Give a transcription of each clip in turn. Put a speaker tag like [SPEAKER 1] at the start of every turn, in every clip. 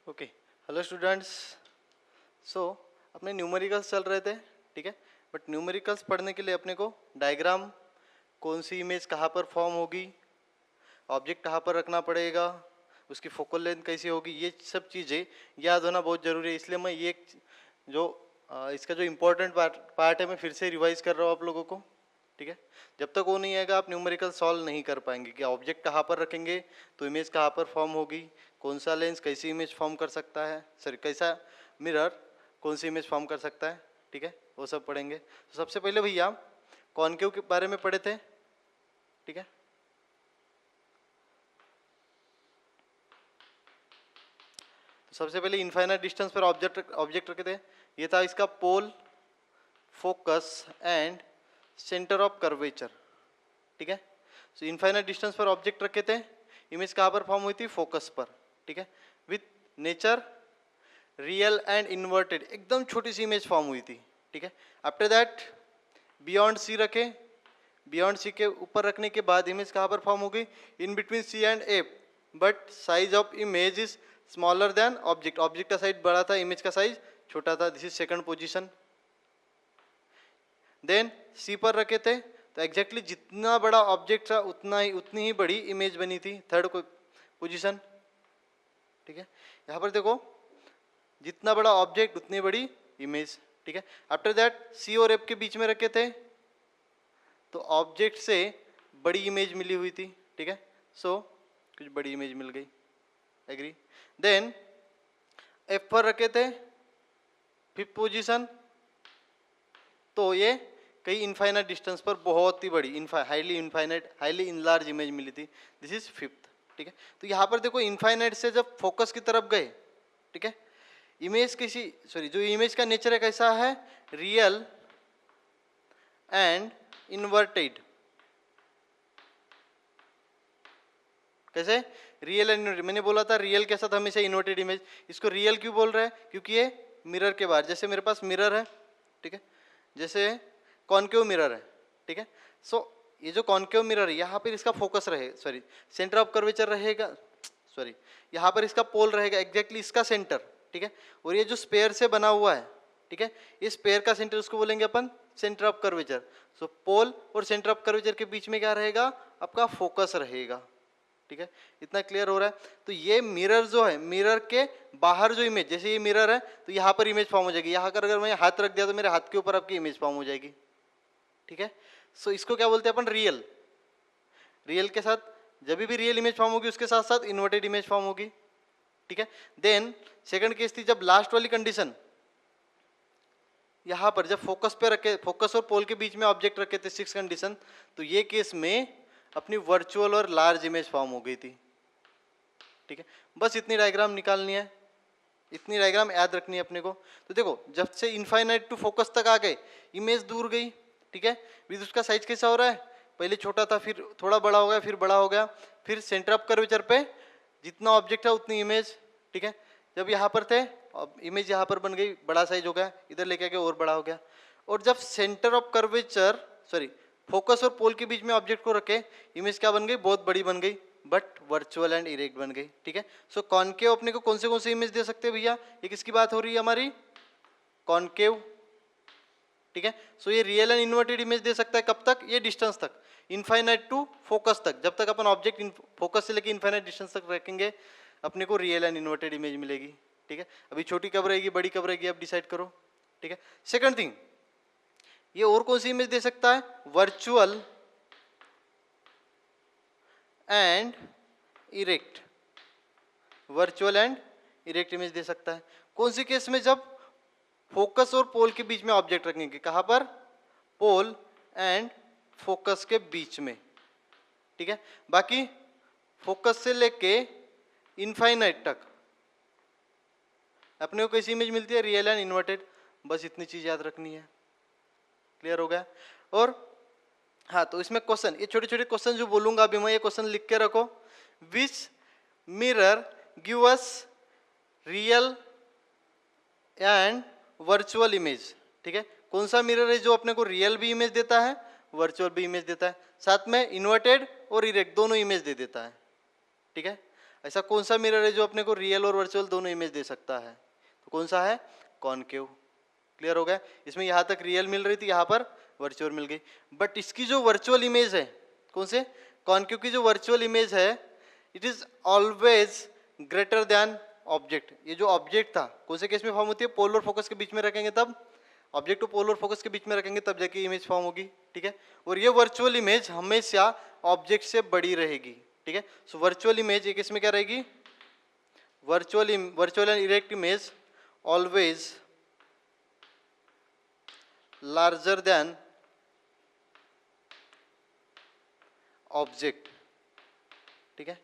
[SPEAKER 1] Okay, hello students. सो अपने numericals चल रहे थे, ठीक है। बट न्यूमेरिकल्स पढ़ने के लिए अपने को डायग्राम, कौन सी इमेज कहाँ पर फॉर्म होगी, ऑब्जेक्ट कहाँ पर रखना पड़ेगा, उसकी फोकल लेंथ कैसी होगी, ये सब चीज़ें याद होना बहुत ज़रूरी है। इसलिए मैं ये जो इसका जो इम्पोर्टेंट पार्ट है मैं फिर से रिवाइज कर रहा हूँ आप लोगों को, ठीक है। जब तक वो नहीं आएगा आप न्यूमेरिकल सॉल्व नहीं कर पाएंगे कि ऑब्जेक्ट कहाँ पर रखेंगे तो इमेज कहाँ पर फॉर्म होगी, कौन सा लेंस कैसी इमेज फॉर्म कर सकता है, सॉरी कैसा मिरर कौन सी इमेज फॉर्म कर सकता है, ठीक है, वो सब पढ़ेंगे। तो सबसे पहले भैया कॉनकेव के बारे में पढ़े थे, ठीक है। तो सबसे पहले इनफाइनाइट डिस्टेंस पर ऑब्जेक्ट रखे थे। ये था इसका pole, focus and centre of curvature, ठीक है। सो इनफाइनाइट डिस्टेंस पर ऑब्जेक्ट रखे थे, इमेज कहाँ पर फॉर्म हुई थी, फोकस पर, ठीक है। With nature real and inverted, एकदम छोटी सी इमेज फॉर्म हुई थी, ठीक है। आफ्टर दैट बियॉन्ड सी रखे, बियॉन्ड सी के ऊपर रखने के बाद इमेज कहाँ पर फॉर्म हो गई, in between C and A, but size of image is smaller than object, object का साइज बड़ा था, इमेज का साइज छोटा था, this is second position. Then C पर रखे थे तो एग्जैक्टली जितना बड़ा ऑब्जेक्ट था उतनी ही बड़ी इमेज बनी थी, थर्ड पोजीशन, ठीक है। यहाँ पर देखो जितना बड़ा ऑब्जेक्ट उतनी बड़ी इमेज, ठीक है। आफ्टर दैट सी और एफ के बीच में रखे थे तो ऑब्जेक्ट से बड़ी इमेज मिली हुई थी, ठीक है। सो कुछ बड़ी इमेज मिल गई, एग्री। देन एफ पर रखे थे फिफ्थ पोजीशन, तो ये कई इनफाइनाइट डिस्टेंस पर बहुत ही बड़ी हाईली इनलार्ज इमेज मिली थी, दिस इज फिफ्थ, ठीक है। तो यहाँ पर देखो इनफाइनाइट से जब फोकस की तरफ गए, ठीक है, इमेज जो इमेज का नेचर है कैसा है, रियल एंड इन्वर्टेड। कैसे रियल एंड इन्वर्टेड, मैंने बोला था रियल के साथ हमेशा इन्वर्टेड इमेज, इसको रियल क्यों बोल रहे हैं, क्योंकि ये मिरर के बाहर, जैसे मेरे पास मिरर है, ठीक है, जैसे कॉनकेव मिरर है, ठीक है। सो ये जो कॉनकेव मिरर है यहाँ पर इसका फोकस रहे, सॉरी सेंटर ऑफ कर्वेचर रहेगा, सॉरी यहाँ पर इसका पोल रहेगा एग्जैक्टली इसका सेंटर, ठीक है। और ये जो स्पेयर से बना हुआ है, ठीक है, इस स्पेयर का सेंटर उसको बोलेंगे अपन सेंटर ऑफ कर्वेचर। सो पोल और सेंटर ऑफ कर्वेचर के बीच में क्या रहेगा, आपका फोकस रहेगा, ठीक है। इतना क्लियर हो रहा है। तो ये मिरर जो है, मिरर के बाहर जो इमेज, जैसे ये मिरर है तो यहाँ पर इमेज फॉर्म हो जाएगी, यहाँ पर अगर मैं हाथ रख दिया तो मेरे हाथ के ऊपर आपकी इमेज फॉर्म हो जाएगी, ठीक है। सो इसको क्या बोलते हैं अपन, रियल। रियल के साथ जब भी रियल इमेज फॉर्म होगी उसके साथ साथ इन्वर्टेड इमेज फॉर्म होगी, ठीक है। देन सेकंड केस थी जब लास्ट वाली कंडीशन, यहां पर जब फोकस पे रखे, फोकस और पोल के बीच में ऑब्जेक्ट रखे थे, सिक्स कंडीशन, तो ये केस में अपनी वर्चुअल और लार्ज इमेज फॉर्म हो गई थी, ठीक है। बस इतनी डायग्राम निकालनी है, इतनी डायग्राम याद रखनी है अपने को। तो देखो जब से इनफाइनाइट टू फोकस तक आ गए, इमेज दूर गई, ठीक है, विद उसका साइज कैसा हो रहा है, पहले छोटा था फिर थोड़ा बड़ा हो गया, फिर बड़ा हो गया, फिर सेंटर ऑफ कर्वेचर पे जितना ऑब्जेक्ट है उतनी इमेज, ठीक है। जब यहाँ पर थे इमेज यहाँ पर बन गई, बड़ा साइज हो गया, इधर लेके आके और बड़ा हो गया। और जब centre of curvature, sorry focus और पोल के बीच में ऑब्जेक्ट को रखे, इमेज क्या बन गई, बहुत बड़ी बन गई, बट वर्चुअल एंड इरेक्ट बन गई, ठीक है। सो कॉनकेव अपने को कौन से इमेज दे सकते हैं भैया, ये किसकी बात हो रही है हमारी, कॉनकेव, ठीक है। सो ये रियल एंड इन्वर्टेड इमेज दे सकता है कब तक, ये डिस्टेंस तक, इनफाइनाइट टू फोकस तक, जब तक अपन ऑब्जेक्ट फोकस से लेके इनफाइनाइट डिस्टेंस तक रखेंगे अपने को रियल एंड इन्वर्टेड इमेज मिलेगी, ठीक है। अभी छोटी कब रहेगी बड़ी कब रहेगी आप डिसाइड करो, ठीक है। सेकंड थिंग, ये और कौन सी इमेज दे सकता है, virtual and erect, virtual and erect image दे सकता है। कौन सी केस में, जब फोकस और पोल के बीच में ऑब्जेक्ट रखेंगे, कहां पर, पोल एंड फोकस के बीच में, ठीक है। बाकी फोकस से लेके इनफाइनाइट तक अपने को कैसी इमेज मिलती है, रियल एंड इन्वर्टेड, बस इतनी चीज याद रखनी है, क्लियर हो गया। और हाँ, तो इसमें क्वेश्चन, ये छोटे छोटे क्वेश्चन जो बोलूंगा अभी मैं, ये क्वेश्चन लिख के रखो। विच mirror give us real and virtual image, ठीक है। कौन सा मिरर है जो अपने को रियल भी इमेज देता है, वर्चुअल भी इमेज देता है, साथ में इन्वर्टेड और इरेक्ट दोनों इमेज दे देता है, ठीक है। ऐसा कौन सा मिरर है जो अपने को रियल और वर्चुअल दोनों इमेज दे सकता है? तो कौन सा है? कॉनकेव। क्लियर हो गया? इसमें यहाँ तक रियल मिल रही थी, यहाँ पर वर्चुअल मिल गई। बट इसकी जो वर्चुअल इमेज है, कौन से? कॉनकेव की जो वर्चुअल इमेज है, it is always greater than object. ये जो ऑब्जेक्ट था कौन से केस में फॉर्म होती है? पोलर फोकस के बीच में रखेंगे तब, ऑब्जेक्ट को पोलर फोकस के बीच में रखेंगे तब जाके इमेज फॉर्म होगी। ठीक है, और ये वर्चुअल इमेज हमेशा ऑब्जेक्ट से बड़ी रहेगी। ठीक है, सो वर्चुअल इमेज एक इसमें क्या रहेगी? Virtual and erect image always larger than object. ठीक है,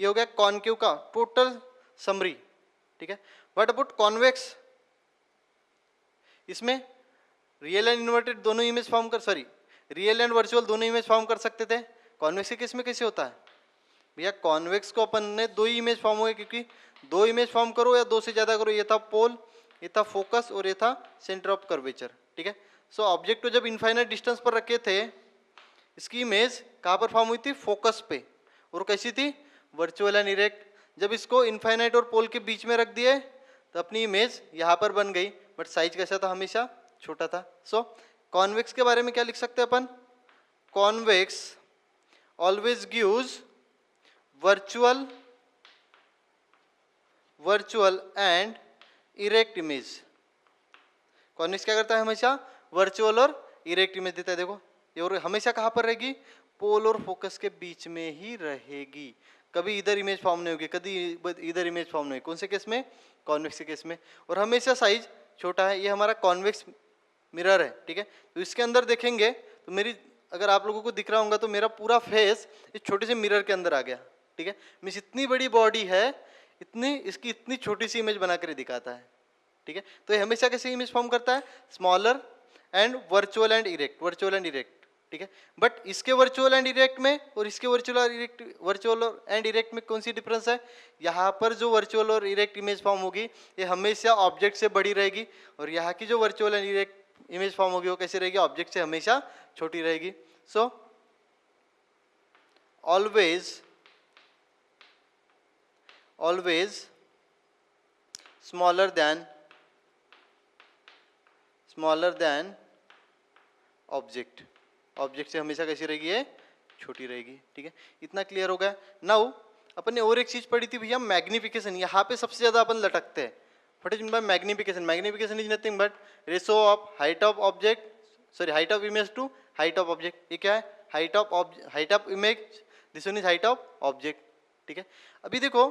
[SPEAKER 1] ये हो गया कॉनकेव का टोटल समरी। ठीक है, व्हाट अबाउट कॉन्वेक्स? इसमें रियल एंड इन्वर्टेड दोनों इमेज फॉर्म कर, सॉरी रियल एंड वर्चुअल दोनों इमेज फॉर्म कर सकते थे। कॉन्वेक्स के केस में कैसे होता है भैया? कॉन्वेक्स को अपन ने दो ही इमेज फॉर्म हुए, क्योंकि दो इमेज फॉर्म करो या दो से ज्यादा करो, ये था पोल, ये था फोकस और ये था सेंटर ऑफ कर्वेचर। ठीक है, सो ऑब्जेक्ट को जब इनफाइनाइट डिस्टेंस पर रखे थे, इसकी इमेज कहाँ पर फॉर्म हुई थी? फोकस पे। और कैसी थी? Virtual and erect. जब इसको इनफाइनाइट और पोल के बीच में रख दिए तो अपनी इमेज यहाँ पर बन गई, बट साइज कैसा था? हमेशा छोटा था। सो कॉन्वेक्स के बारे में क्या लिख सकते हैं अपन? Convex always gives virtual and erect image. Convex क्या करता है? हमेशा वर्चुअल और इरेक्ट इमेज देता है। देखो ये, और हमेशा कहाँ पर रहेगी? पोल और फोकस के बीच में ही रहेगी, कभी इधर इमेज फॉर्म नहीं होगी, कभी इधर इमेज फॉर्म नहीं होगी। कौन से केस में? कॉन्वेक्स के केस में। और हमेशा साइज छोटा है। ये हमारा कॉन्वेक्स मिरर है। ठीक है, तो इसके अंदर देखेंगे तो मेरी, अगर आप लोगों को दिख रहा होगा तो मेरा पूरा फेस इस छोटे से मिरर के अंदर आ गया। ठीक है, मीन्स इतनी बड़ी बॉडी है, इसकी इतनी छोटी सी इमेज बनाकर दिखाता है। ठीक है, तो ये हमेशा कैसे इमेज फॉर्म करता है? Smaller and virtual and erect. ठीक है, बट इसके वर्चुअल एंड इरेक्ट में और इसके वर्चुअल एंड इरेक्ट में कौन सी डिफरेंस है? यहाँ पर जो वर्चुअल और इरेक्ट इमेज फॉर्म होगी ये हमेशा ऑब्जेक्ट से बड़ी रहेगी, और यहाँ की जो virtual and erect image form होगी वो कैसे रहेगी? ऑब्जेक्ट से हमेशा छोटी रहेगी। So always smaller than object. Object से हमेशा कैसी रहेगी? ये छोटी रहेगी। ठीक है, इतना क्लियर हो गया। नाउ अपन ने और एक चीज पढ़ी थी भैया, मैग्निफिकेशन। यहाँ पे सबसे ज्यादा अपन लटकते हैं। What is by magnification? Magnification is nothing but ratio of height of object, sorry height of image to height of object. ये क्या है? Height of image, this one is height of object. ठीक है, अभी देखो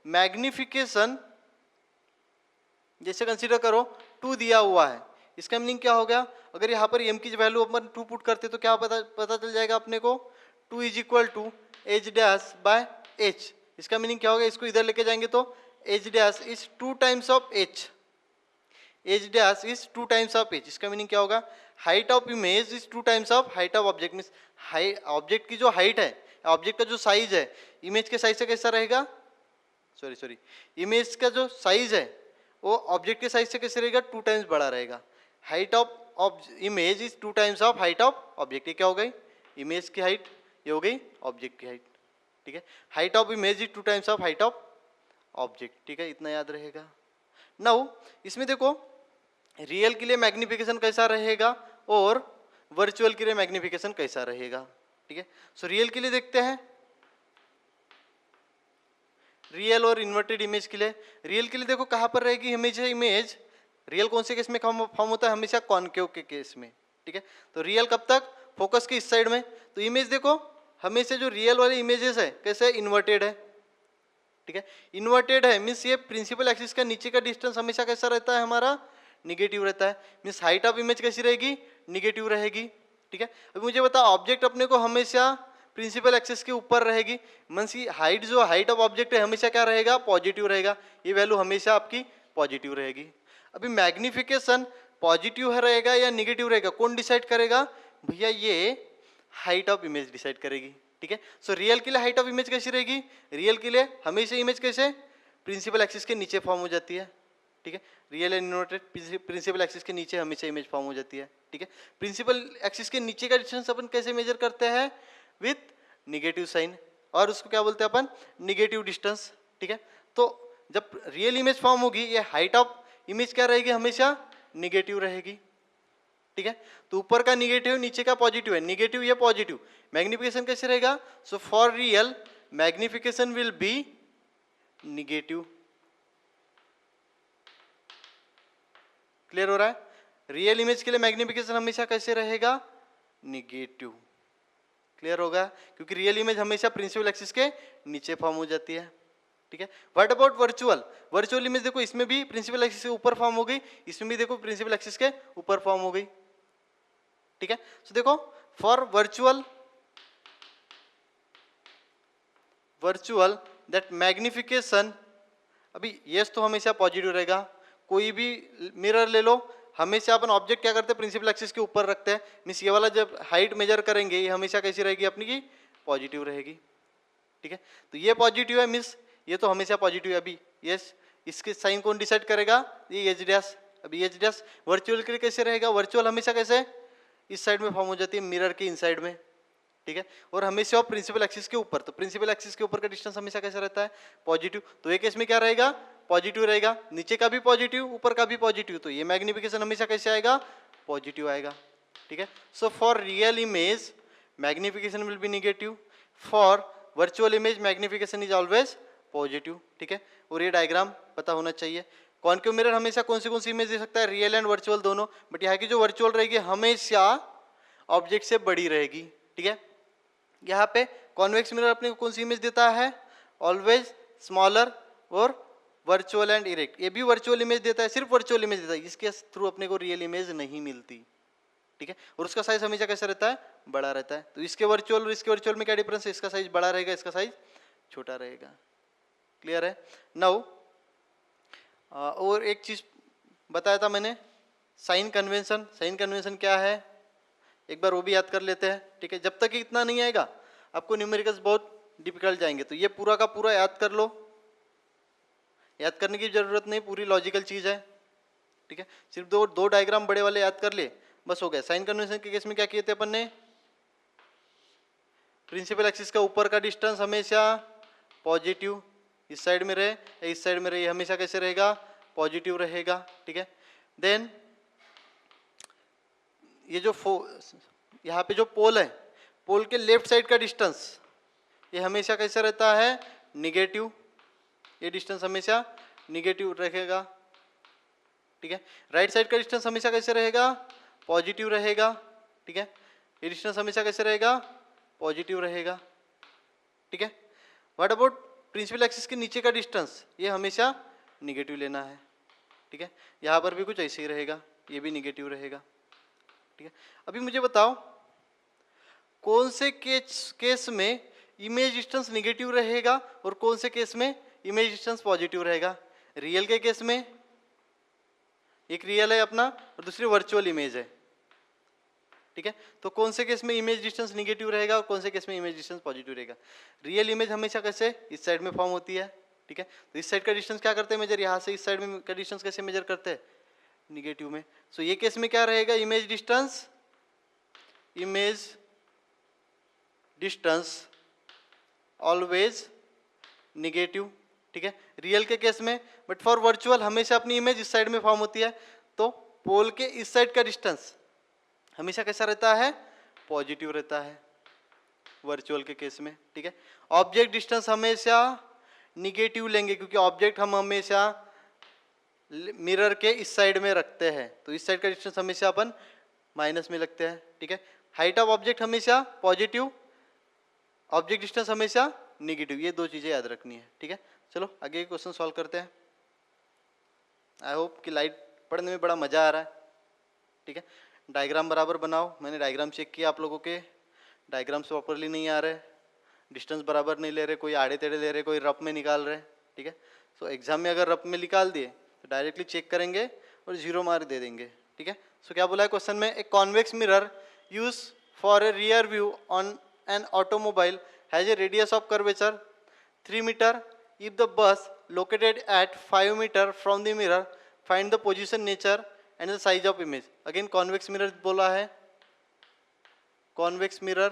[SPEAKER 1] मैग्निफिकेशन जैसे consider करो 2 दिया हुआ है, इसका मीनिंग क्या हो गया? अगर यहाँ पर m की वैल्यू अपन 2 पुट करते तो क्या पता चल जाएगा अपने को? 2 is equal to H dash by H. इसका मीनिंग क्या होगा? इसको इधर लेके जाएंगे तो H dash is 2 times of H, H dash is 2 times of H. इसका मीनिंग क्या होगा? Height of image is 2 times of height of object. Means object की जो हाइट है, ऑब्जेक्ट का जो साइज है, इमेज के साइज से कैसा रहेगा? सॉरी इमेज का जो साइज है वो ऑब्जेक्ट के साइज से कैसे रहेगा? 2 टाइम्स बड़ा रहेगा। Height of image is 2 times of height of object. ये क्या हो गई? इमेज की हाइट, ये हो गई ऑब्जेक्ट की हाइट। ठीक है, height of image is 2 times of height of object. ठीक है, इतना याद रहेगा। नाउ इसमें देखो रियल के लिए मैग्निफिकेशन कैसा रहेगा और वर्चुअल के लिए मैग्निफिकेशन कैसा रहेगा। ठीक है, सो रियल के लिए देखते हैं, रियल और इन्वर्टेड इमेज के लिए। रियल के लिए देखो कहाँ पर रहेगी इमेज? रियल कौन से केस में फॉर्म होता है? हमेशा कॉनकेव के केस में। ठीक है, तो रियल कब तक? फोकस के इस साइड में। तो इमेज देखो हमेशा जो रियल वाले इमेजेस है कैसे? इन्वर्टेड है। ठीक है, इन्वर्टेड है मीन्स ये प्रिंसिपल एक्सिस का नीचे का डिस्टेंस हमेशा कैसा रहता है? हमारा निगेटिव रहता है। मीन्स हाइट ऑफ इमेज कैसी रहेगी? निगेटिव रहेगी। ठीक है, अभी मुझे बता, ऑब्जेक्ट अपने को हमेशा प्रिंसिपल एक्सिस के ऊपर रहेगी, मीन्स हाइट जो हाइट ऑफ ऑब्जेक्ट है हमेशा क्या रहेगा? पॉजिटिव रहेगा। ये वैल्यू हमेशा आपकी पॉजिटिव रहेगी। अभी मैग्निफिकेशन पॉजिटिव है रहेगा या निगेटिव रहेगा, कौन डिसाइड करेगा? भैया ये हाइट ऑफ इमेज डिसाइड करेगी। ठीक है, सो रियल के लिए हाइट ऑफ इमेज कैसी रहेगी? रियल के लिए हमेशा इमेज कैसे? प्रिंसिपल एक्सिस के नीचे फॉर्म हो जाती है। ठीक है, real and inverted principal axis के नीचे हमेशा इमेज फॉर्म हो जाती है। ठीक है, प्रिंसिपल एक्सिस के नीचे का डिस्टेंस अपन कैसे मेजर करते हैं? With negative sign. और उसको क्या बोलते हैं अपन, निगेटिव डिस्टेंस, ठीक है। तो जब रियल इमेज फॉर्म होगी, ये हाइट ऑफ इमेज क्या रहेगी, हमेशा निगेटिव रहेगी, ठीक है। तो ऊपर का निगेटिव, नीचे का पॉजिटिव है, निगेटिव या पॉजिटिव, मैग्निफिकेशन कैसे रहेगा, so for real magnification will be negative. Clear हो रहा है, रियल इमेज के लिए मैग्निफिकेशन हमेशा कैसे रहेगा, निगेटिव। क्लियर होगा, क्योंकि रियल इमेज हमेशा प्रिंसिपल एक्सिस के नीचे फॉर्म हो जाती है, ठीक है। What about virtual, virtual image देखो, इसमें भी प्रिंसिपल एक्सिस के ऊपर फॉर्म हो गई, इसमें भी देखो प्रिंसिपल एक्सिस के ऊपर फॉर्म हो गई, ठीक है। तो देखो फॉर वर्चुअल दैट मैग्निफिकेशन, अभी यस तो हमेशा पॉजिटिव रहेगा, कोई भी मिरर ले लो, हमेशा अपन ऑब्जेक्ट क्या करते हैं, प्रिंसिपल एक्सिस के ऊपर रखते हैं, मीन्स ये वाला जब हाइट मेजर करेंगे ये हमेशा कैसी रहेगी अपनी की, पॉजिटिव रहेगी, ठीक है। तो ये पॉजिटिव है, मीन्स ये तो हमेशा पॉजिटिव है। अभी यस, इसके साइन कौन डिसाइड करेगा, ये एच डैश। अभी एच डैश वर्चुअल के लिए कैसे रहेगा, वर्चुअल हमेशा कैसे इस साइड में फॉर्म हो जाती है, मिरर के इनसाइड में, ठीक है। और हमेशा प्रिंसिपल एक्सिस के ऊपर, तो प्रिंसिपल एक्सिस के ऊपर का डिस्टेंस हमेशा कैसा रहता है, पॉजिटिव। तो एक केस में क्या रहेगा, पॉजिटिव रहेगा, नीचे का भी पॉजिटिव, ऊपर का भी पॉजिटिव, तो ये मैग्निफिकेशन हमेशा कैसे आएगा, पॉजिटिव आएगा, ठीक है। So for real image magnification will be negative, for virtual image magnification is always positive, ठीक है। और ये डायग्राम पता होना चाहिए। कॉन्केव मिरर हमेशा कौन सी इमेज दे सकता है, रियल एंड वर्चुअल दोनों, बट यहाँ की जो वर्चुअल रहेगी हमेशा ऑब्जेक्ट से बड़ी रहेगी, ठीक है। यहाँ पे कॉन्वेक्स मिरर अपने को कौन सी इमेज देता है, ऑलवेज स्मॉलर और वर्चुअल एंड इरेक्ट, ये भी वर्चुअल इमेज देता है, सिर्फ वर्चुअल इमेज देता है, इसके थ्रू अपने को रियल इमेज नहीं मिलती, ठीक है। और उसका साइज हमेशा कैसा रहता है, बड़ा रहता है। तो इसके वर्चुअल और इसके वर्चुअल में क्या डिफरेंस है, इसका साइज बड़ा रहेगा, इसका साइज छोटा रहेगा। क्लियर है। नाउ और एक चीज बताया था मैंने, साइन कन्वेंशन। साइन कन्वेंशन क्या है, एक बार वो भी याद कर लेते हैं, ठीक है। जब तक इतना नहीं आएगा आपको न्यूमेरिकल्स बहुत डिफिकल्ट जाएंगे, तो ये पूरा का पूरा याद कर लो, याद करने की जरूरत नहीं, पूरी लॉजिकल चीज है, ठीक है। सिर्फ दो डायग्राम बड़े वाले याद कर लिए, बस हो गया। साइन कन्वेंशन के केस में क्या किए थे अपन ने, प्रिंसिपल एक्सिस का ऊपर का डिस्टेंस हमेशा पॉजिटिव, इस साइड में रहे, इस साइड में रहे, हमेशा कैसे रहेगा, पॉजिटिव रहेगा, ठीक है। देन ये जो यहाँ पे जो पोल है, पोल के लेफ्ट साइड का डिस्टेंस ये हमेशा कैसा रहता है, निगेटिव, ये डिस्टेंस हमेशा निगेटिव रहेगा, ठीक है। राइट साइड का डिस्टेंस हमेशा कैसे रहेगा, पॉजिटिव रहेगा, ठीक है। ये डिस्टेंस हमेशा कैसे रहेगा, पॉजिटिव रहेगा, ठीक है। व्हाट अबाउट प्रिंसिपल एक्सिस के नीचे का डिस्टेंस, ये हमेशा निगेटिव लेना है, ठीक है। यहाँ पर भी कुछ ऐसे ही रहेगा, ये भी निगेटिव रहेगा, ठीक है। अभी मुझे बताओ कौन से केस में इमेज डिस्टेंस निगेटिव रहेगा और कौन से केस में इमेज डिस्टेंस पॉजिटिव रहेगा। रियल के केस में एक रियल है अपना और दूसरी वर्चुअल इमेज है, ठीक है। तो कौन से केस में इमेज डिस्टेंस निगेटिव रहेगा और कौन से केस में इमेज डिस्टेंस पॉजिटिव रहेगा। रियल इमेज हमेशा कैसे इस साइड में फॉर्म होती है, ठीक है। तो इस साइड का डिस्टेंस क्या करते हैं मेजर, यहाँ से इस साइड में का डिस्टेंस कैसे मेजर करते हैं, निगेटिव में। सो ये केस में क्या रहेगा, इमेज डिस्टेंस ऑलवेज निगेटिव, ठीक है, रियल के केस में। बट फॉर वर्चुअल हमेशा अपनी इमेज इस साइड में फॉर्म होती है, तो पोल के इस साइड का डिस्टेंस हमेशा कैसा रहता है, पॉजिटिव रहता है वर्चुअल के केस में, ठीक है। ऑब्जेक्ट डिस्टेंस हमेशा निगेटिव लेंगे क्योंकि ऑब्जेक्ट हम हमेशा मिरर के इस साइड में रखते हैं, तो इस साइड का डिस्टेंस हमेशा अपन माइनस में लगते हैं, ठीक है। हाइट ऑफ ऑब्जेक्ट हमेशा पॉजिटिव, ऑब्जेक्ट डिस्टेंस हमेशा निगेटिव, ये दो चीजें याद रखनी है, ठीक है। चलो आगे क्वेश्चन सॉल्व करते हैं। आई होप कि लाइट पढ़ने में बड़ा मजा आ रहा है, ठीक है। डायग्राम बराबर बनाओ, मैंने डायग्राम चेक किया आप लोगों के डायग्राम्स प्रॉपरली नहीं आ रहे, डिस्टेंस बराबर नहीं ले रहे, कोई आड़े टेढ़े ले रहे, कोई रफ में निकाल रहे, ठीक है। सो एग्जाम में अगर रफ में निकाल दिए तो डायरेक्टली चेक करेंगे और 0 मार्क दे देंगे, ठीक है। सो क्या बोला है क्वेश्चन में, a convex mirror used for a rear view on an automobile has a radius of curvature 3 metre if the bus located at 5 meter from the mirror find the position, nature and the size of image। again convex mirror बोला है, convex mirror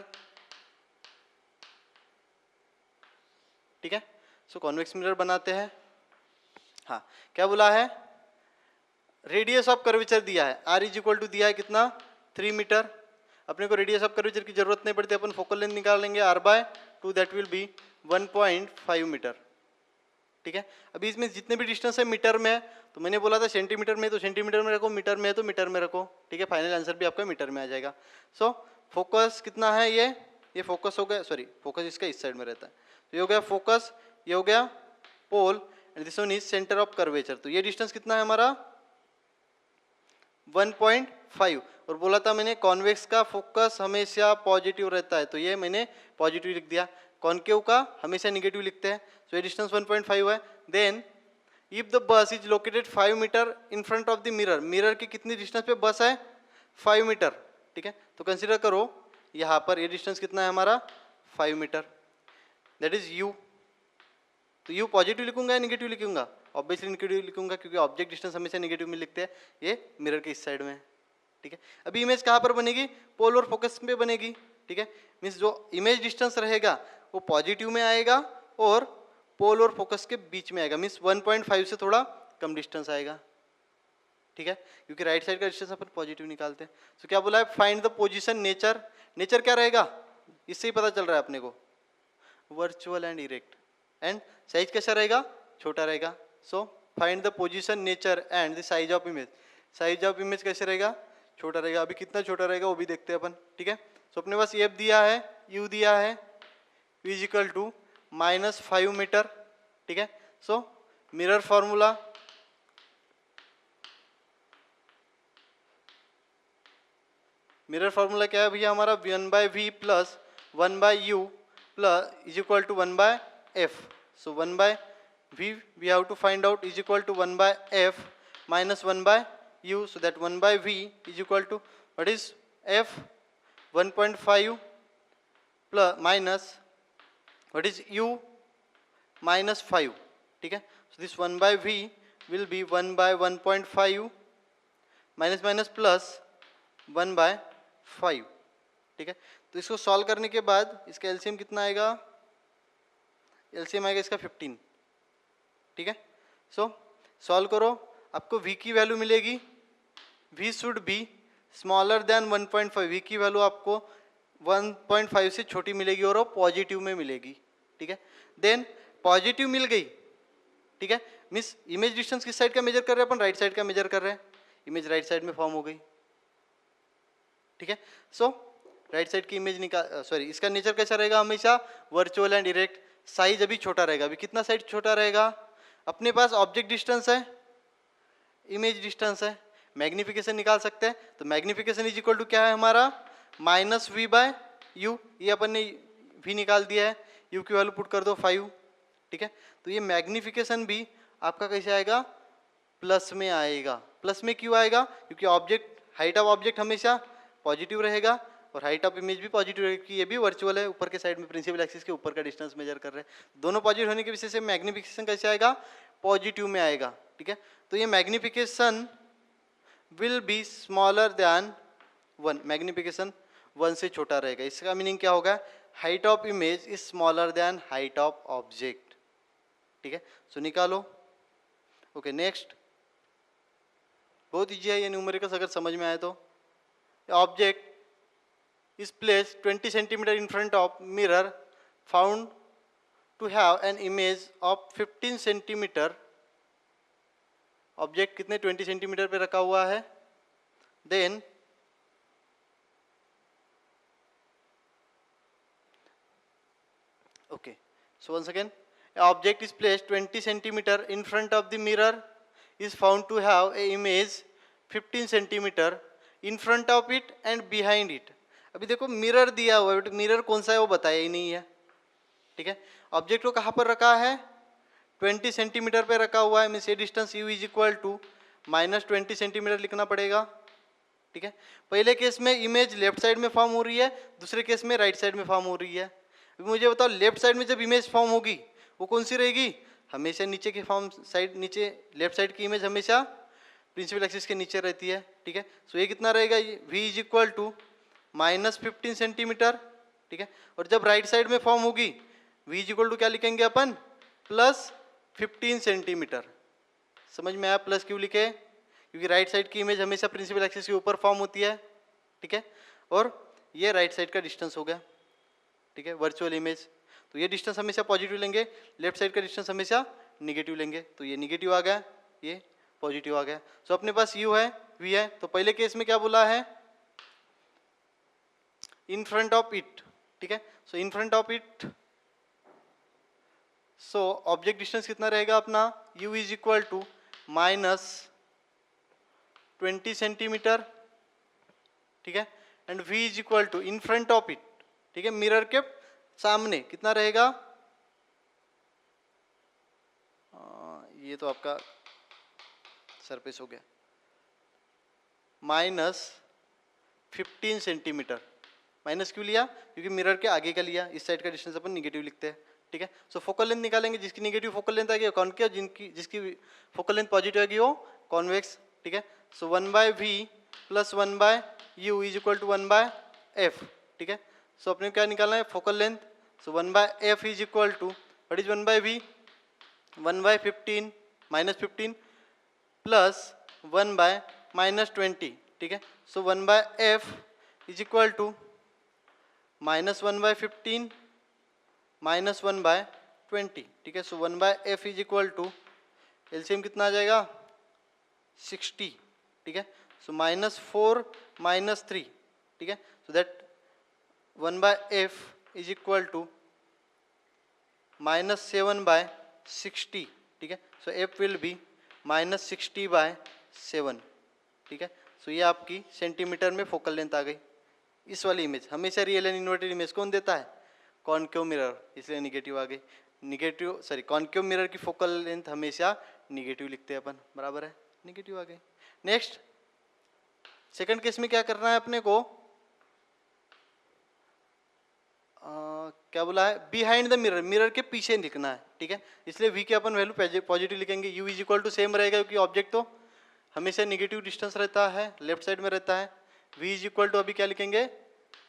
[SPEAKER 1] ठीक है। सो convex mirror बनाते हैं। हाँ, क्या बोला है, रेडियस ऑफ कर्वेचर दिया है, r इज इक्वल टू दिया है कितना 3 मीटर। अपने को रेडियस ऑफ कर्वेचर की जरूरत नहीं पड़ती, अपन फोकल लेंथ निकाल लेंगे r/2 that will be 1.5 metre. ठीक है। अभी इसमें जितने भी डिस्टेंस है मीटर में है, तो मैंने बोला था सेंटीमीटर में, तो सेंटीमीटर में रखो, मीटर में है तो मीटर में रखो। ठीक है, फाइनल आंसर भी आपका मीटर में आ जाएगा। सो फोकस कितना है, ये फोकस हो गया, सॉरी फोकस इसका इस साइड में रहता है, तो ये हो गया फोकस, ये हो गया pole, and this one is centre of curvature. तो ये डिस्टेंस कितना है हमारा 1.5। और बोला था मैंने कॉन्वेक्स का फोकस हमेशा पॉजिटिव रहता है, तो ये मैंने पॉजिटिव लिख दिया। कॉन्केव का हमेशा निगेटिव लिखते हैं। सो ये डिस्टेंस 1.5 है। Then if the bus is located 5 metre in front of the mirror, mirror की कितनी डिस्टेंस पे बस है 5 मीटर। ठीक है, तो कंसीडर करो यहाँ पर ये डिस्टेंस कितना है हमारा 5 मीटर, दैट इज यू। तो यू पॉजिटिव लिखूंगा या निगेटिव लिखूंगा, ऑब्वियसली निगेटिव लिखूंगा क्योंकि ऑब्जेक्ट डिस्टेंस हमेशा निगेटिव में लिखते हैं, ये मिरर के इस साइड में। ठीक है, अभी इमेज कहाँ पर बनेगी, पोल और फोकस पे बनेगी। ठीक है, मीन्स जो इमेज डिस्टेंस रहेगा वो पॉजिटिव में आएगा और पोल और फोकस के बीच में आएगा, मीन्स 1.5 से थोड़ा कम डिस्टेंस आएगा। ठीक है, क्योंकि राइट साइड का डिस्टेंस अपन पॉजिटिव निकालते हैं। तो क्या बोला है, find the position nature. Nature क्या रहेगा, इससे ही पता चल रहा है अपने को, virtual and erect, and size कैसा रहेगा, छोटा रहेगा। So find the position nature and the size of image. Size of image कैसे रहेगा, छोटा रहेगा। अभी कितना छोटा रहेगा वो भी देखते हैं अपन। ठीक है, सो अपने पास एफ दिया है, यू दिया है, you is equal to -5 metre. ठीक है, so mirror formula, mirror formula क्या है भैया हमारा, 1/v plus 1/u plus is equal to 1/f। So 1/v we have to find out is equal to 1/f minus 1/u, so that 1/v is equal to what is f 1.5 plus minus what is u -5. ठीक है, so this 1/v will be 1/1.5 minus minus plus 1/5। ठीक है, तो इसको solve करने के बाद इसका एलसीएम कितना आएगा, एलसीएम आएगा इसका 15। ठीक है, सो सॉल्व करो, आपको v की वैल्यू मिलेगी, v should be smaller than 1.5। v की वैल्यू आपको 1.5 से छोटी मिलेगी और वो पॉजिटिव में मिलेगी। ठीक है, देन पॉजिटिव मिल गई। ठीक है, मीन्स इमेज डिस्टेंस किस साइड का मेजर कर रहे हैं अपन, राइट साइड का मेजर कर रहे हैं, इमेज राइट साइड में फॉर्म हो गई। ठीक है, सो राइट साइड की इमेज निकाल, सॉरी इसका नेचर कैसा रहेगा, हमेशा वर्चुअल एंड डायरेक्ट। साइज अभी छोटा रहेगा, अभी कितना साइज छोटा रहेगा, अपने पास ऑब्जेक्ट डिस्टेंस है, इमेज डिस्टेंस है, मैग्निफिकेशन निकाल सकते हैं। तो मैग्निफिकेशन इज इक्वल टू क्या है हमारा -v/u, ये अपन ने v निकाल दिया है, u की वैल्यू पुट कर दो 5। ठीक है, तो ये मैग्निफिकेशन भी आपका कैसे आएगा, प्लस में आएगा। प्लस में क्यों आएगा, क्योंकि ऑब्जेक्ट, हाइट ऑफ ऑब्जेक्ट हमेशा पॉजिटिव रहेगा और हाइट ऑफ इमेज भी पॉजिटिव रहेगी, क्योंकि ये भी वर्चुअल है, ऊपर के साइड में प्रिंसिपल एक्सिस के ऊपर का डिस्टेंस मेजर कर रहे हैं। दोनों पॉजिटिव होने की वजह से मैग्निफिकेशन कैसे आएगा, पॉजिटिव में आएगा। ठीक है, तो ये magnification will be smaller than 1, magnification 1 से छोटा रहेगा। इसका मीनिंग क्या होगा, height of image is smaller then height of object. ठीक है, सो निकालो। ओके, नेक्स्ट, बहुत ईजी है ये न्यूमेरिकल्स, अगर समझ में आए तो। Object is placed 20 centimeter in front of mirror found to have an image of 15 centimeter। Object कितने 20 सेंटीमीटर पे रखा हुआ है। Then okay, so once again, object is placed 20 centimeter in front of the mirror is found to have a image 15 centimeter in front of it and behind it। अभी देखो mirror दिया हुआ है, बट मिरर कौन सा है वो बताया ही नहीं है। ठीक है, ऑब्जेक्ट को कहाँ पर रखा है, 20 सेंटीमीटर पे रखा हुआ है, मीन्स ये distance u is equal to -20 centimetre लिखना पड़ेगा। ठीक है, पहले केस में इमेज लेफ्ट साइड में फॉर्म हो रही है, दूसरे केस में राइट साइड में फॉर्म हो रही है। अभी मुझे बताओ, लेफ्ट साइड में जब इमेज फॉर्म होगी वो कौन सी रहेगी, हमेशा नीचे की फॉर्म साइड, नीचे लेफ्ट साइड की इमेज हमेशा प्रिंसिपल एक्सिस के नीचे रहती है। ठीक है, सो ये कितना रहेगा, v is equal to -15 centimetre. ठीक है, और जब राइट साइड में फॉर्म होगी v इज इक्वल टू क्या लिखेंगे अपन, प्लस 15 सेंटीमीटर। समझ में आया प्लस क्यों लिखे, क्योंकि राइट साइड की इमेज हमेशा प्रिंसिपल एक्सिस के ऊपर फॉर्म होती है, ठीक है, और ये राइट साइड का डिस्टेंस हो गया, ठीक है, वर्चुअल इमेज। तो ये डिस्टेंस हमेशा पॉजिटिव लेंगे, लेफ्ट साइड का डिस्टेंस हमेशा निगेटिव लेंगे, तो ये निगेटिव आ गया, ये पॉजिटिव आ गया। सो अपने पास u है, v है, तो पहले केस में क्या बोला है, इन फ्रंट ऑफ इट, ठीक है, so in front of it, so object distance कितना रहेगा अपना, u is equal to minus 20 centimetre, ठीक है, and v is equal to in front of it, ठीक है, मिरर के सामने कितना रहेगा, ये तो आपका सरफेस हो गया, माइनस 15 सेंटीमीटर। माइनस क्यों लिया, क्योंकि मिरर के आगे का लिया, इस साइड का डिस्टेंस अपन निगेटिव लिखते हैं, ठीक है। सो फोकल लेंथ निकालेंगे, जिसकी निगेटिव फोकल लेंथ आएगी कॉन्केव, जिसकी फोकल लेंथ पॉजिटिव आएगी वो कॉन्वेक्स, ठीक है। So 1/v plus 1/u is equal to 1/f, ठीक है। सो अपने क्या निकालना है, focal length. So 1/f is equal to what is 1/v, 1/15 minus 15 plus 1/-20, ठीक है। So 1/f is equal to minus 1/15 minus 1/20, ठीक है। So 1/f is equal to LCM कितना आ जाएगा 60, ठीक है। सो -4 -3, ठीक है। So that 1/f is equal to -7/60, ठीक है। सो f विल बी -60/7, ठीक है। सो ये आपकी सेंटीमीटर में फोकल लेंथ आ गई। इस वाली इमेज हमेशा रियल एंड इन्वर्टेड इमेज कौन देता है, कॉन्केव मिरर, इसलिए निगेटिव आ गई। निगेटिव सॉरी कॉन्केव मिरर की फोकल लेंथ हमेशा निगेटिव लिखते हैं अपन, बराबर है, निगेटिव आ गई। नेक्स्ट सेकंड केस में क्या करना है अपने को, क्या बोला है, बिहाइंड द मिरर, मिरर के पीछे लिखना है, ठीक है। इसलिए v के अपन वैल्यू पॉजिटिव लिखेंगे, u is equal to same रहेगा क्योंकि ऑब्जेक्ट तो हमेशा निगेटिव डिस्टेंस रहता है, लेफ्ट साइड में रहता है। v इज इक्वल टू अभी क्या लिखेंगे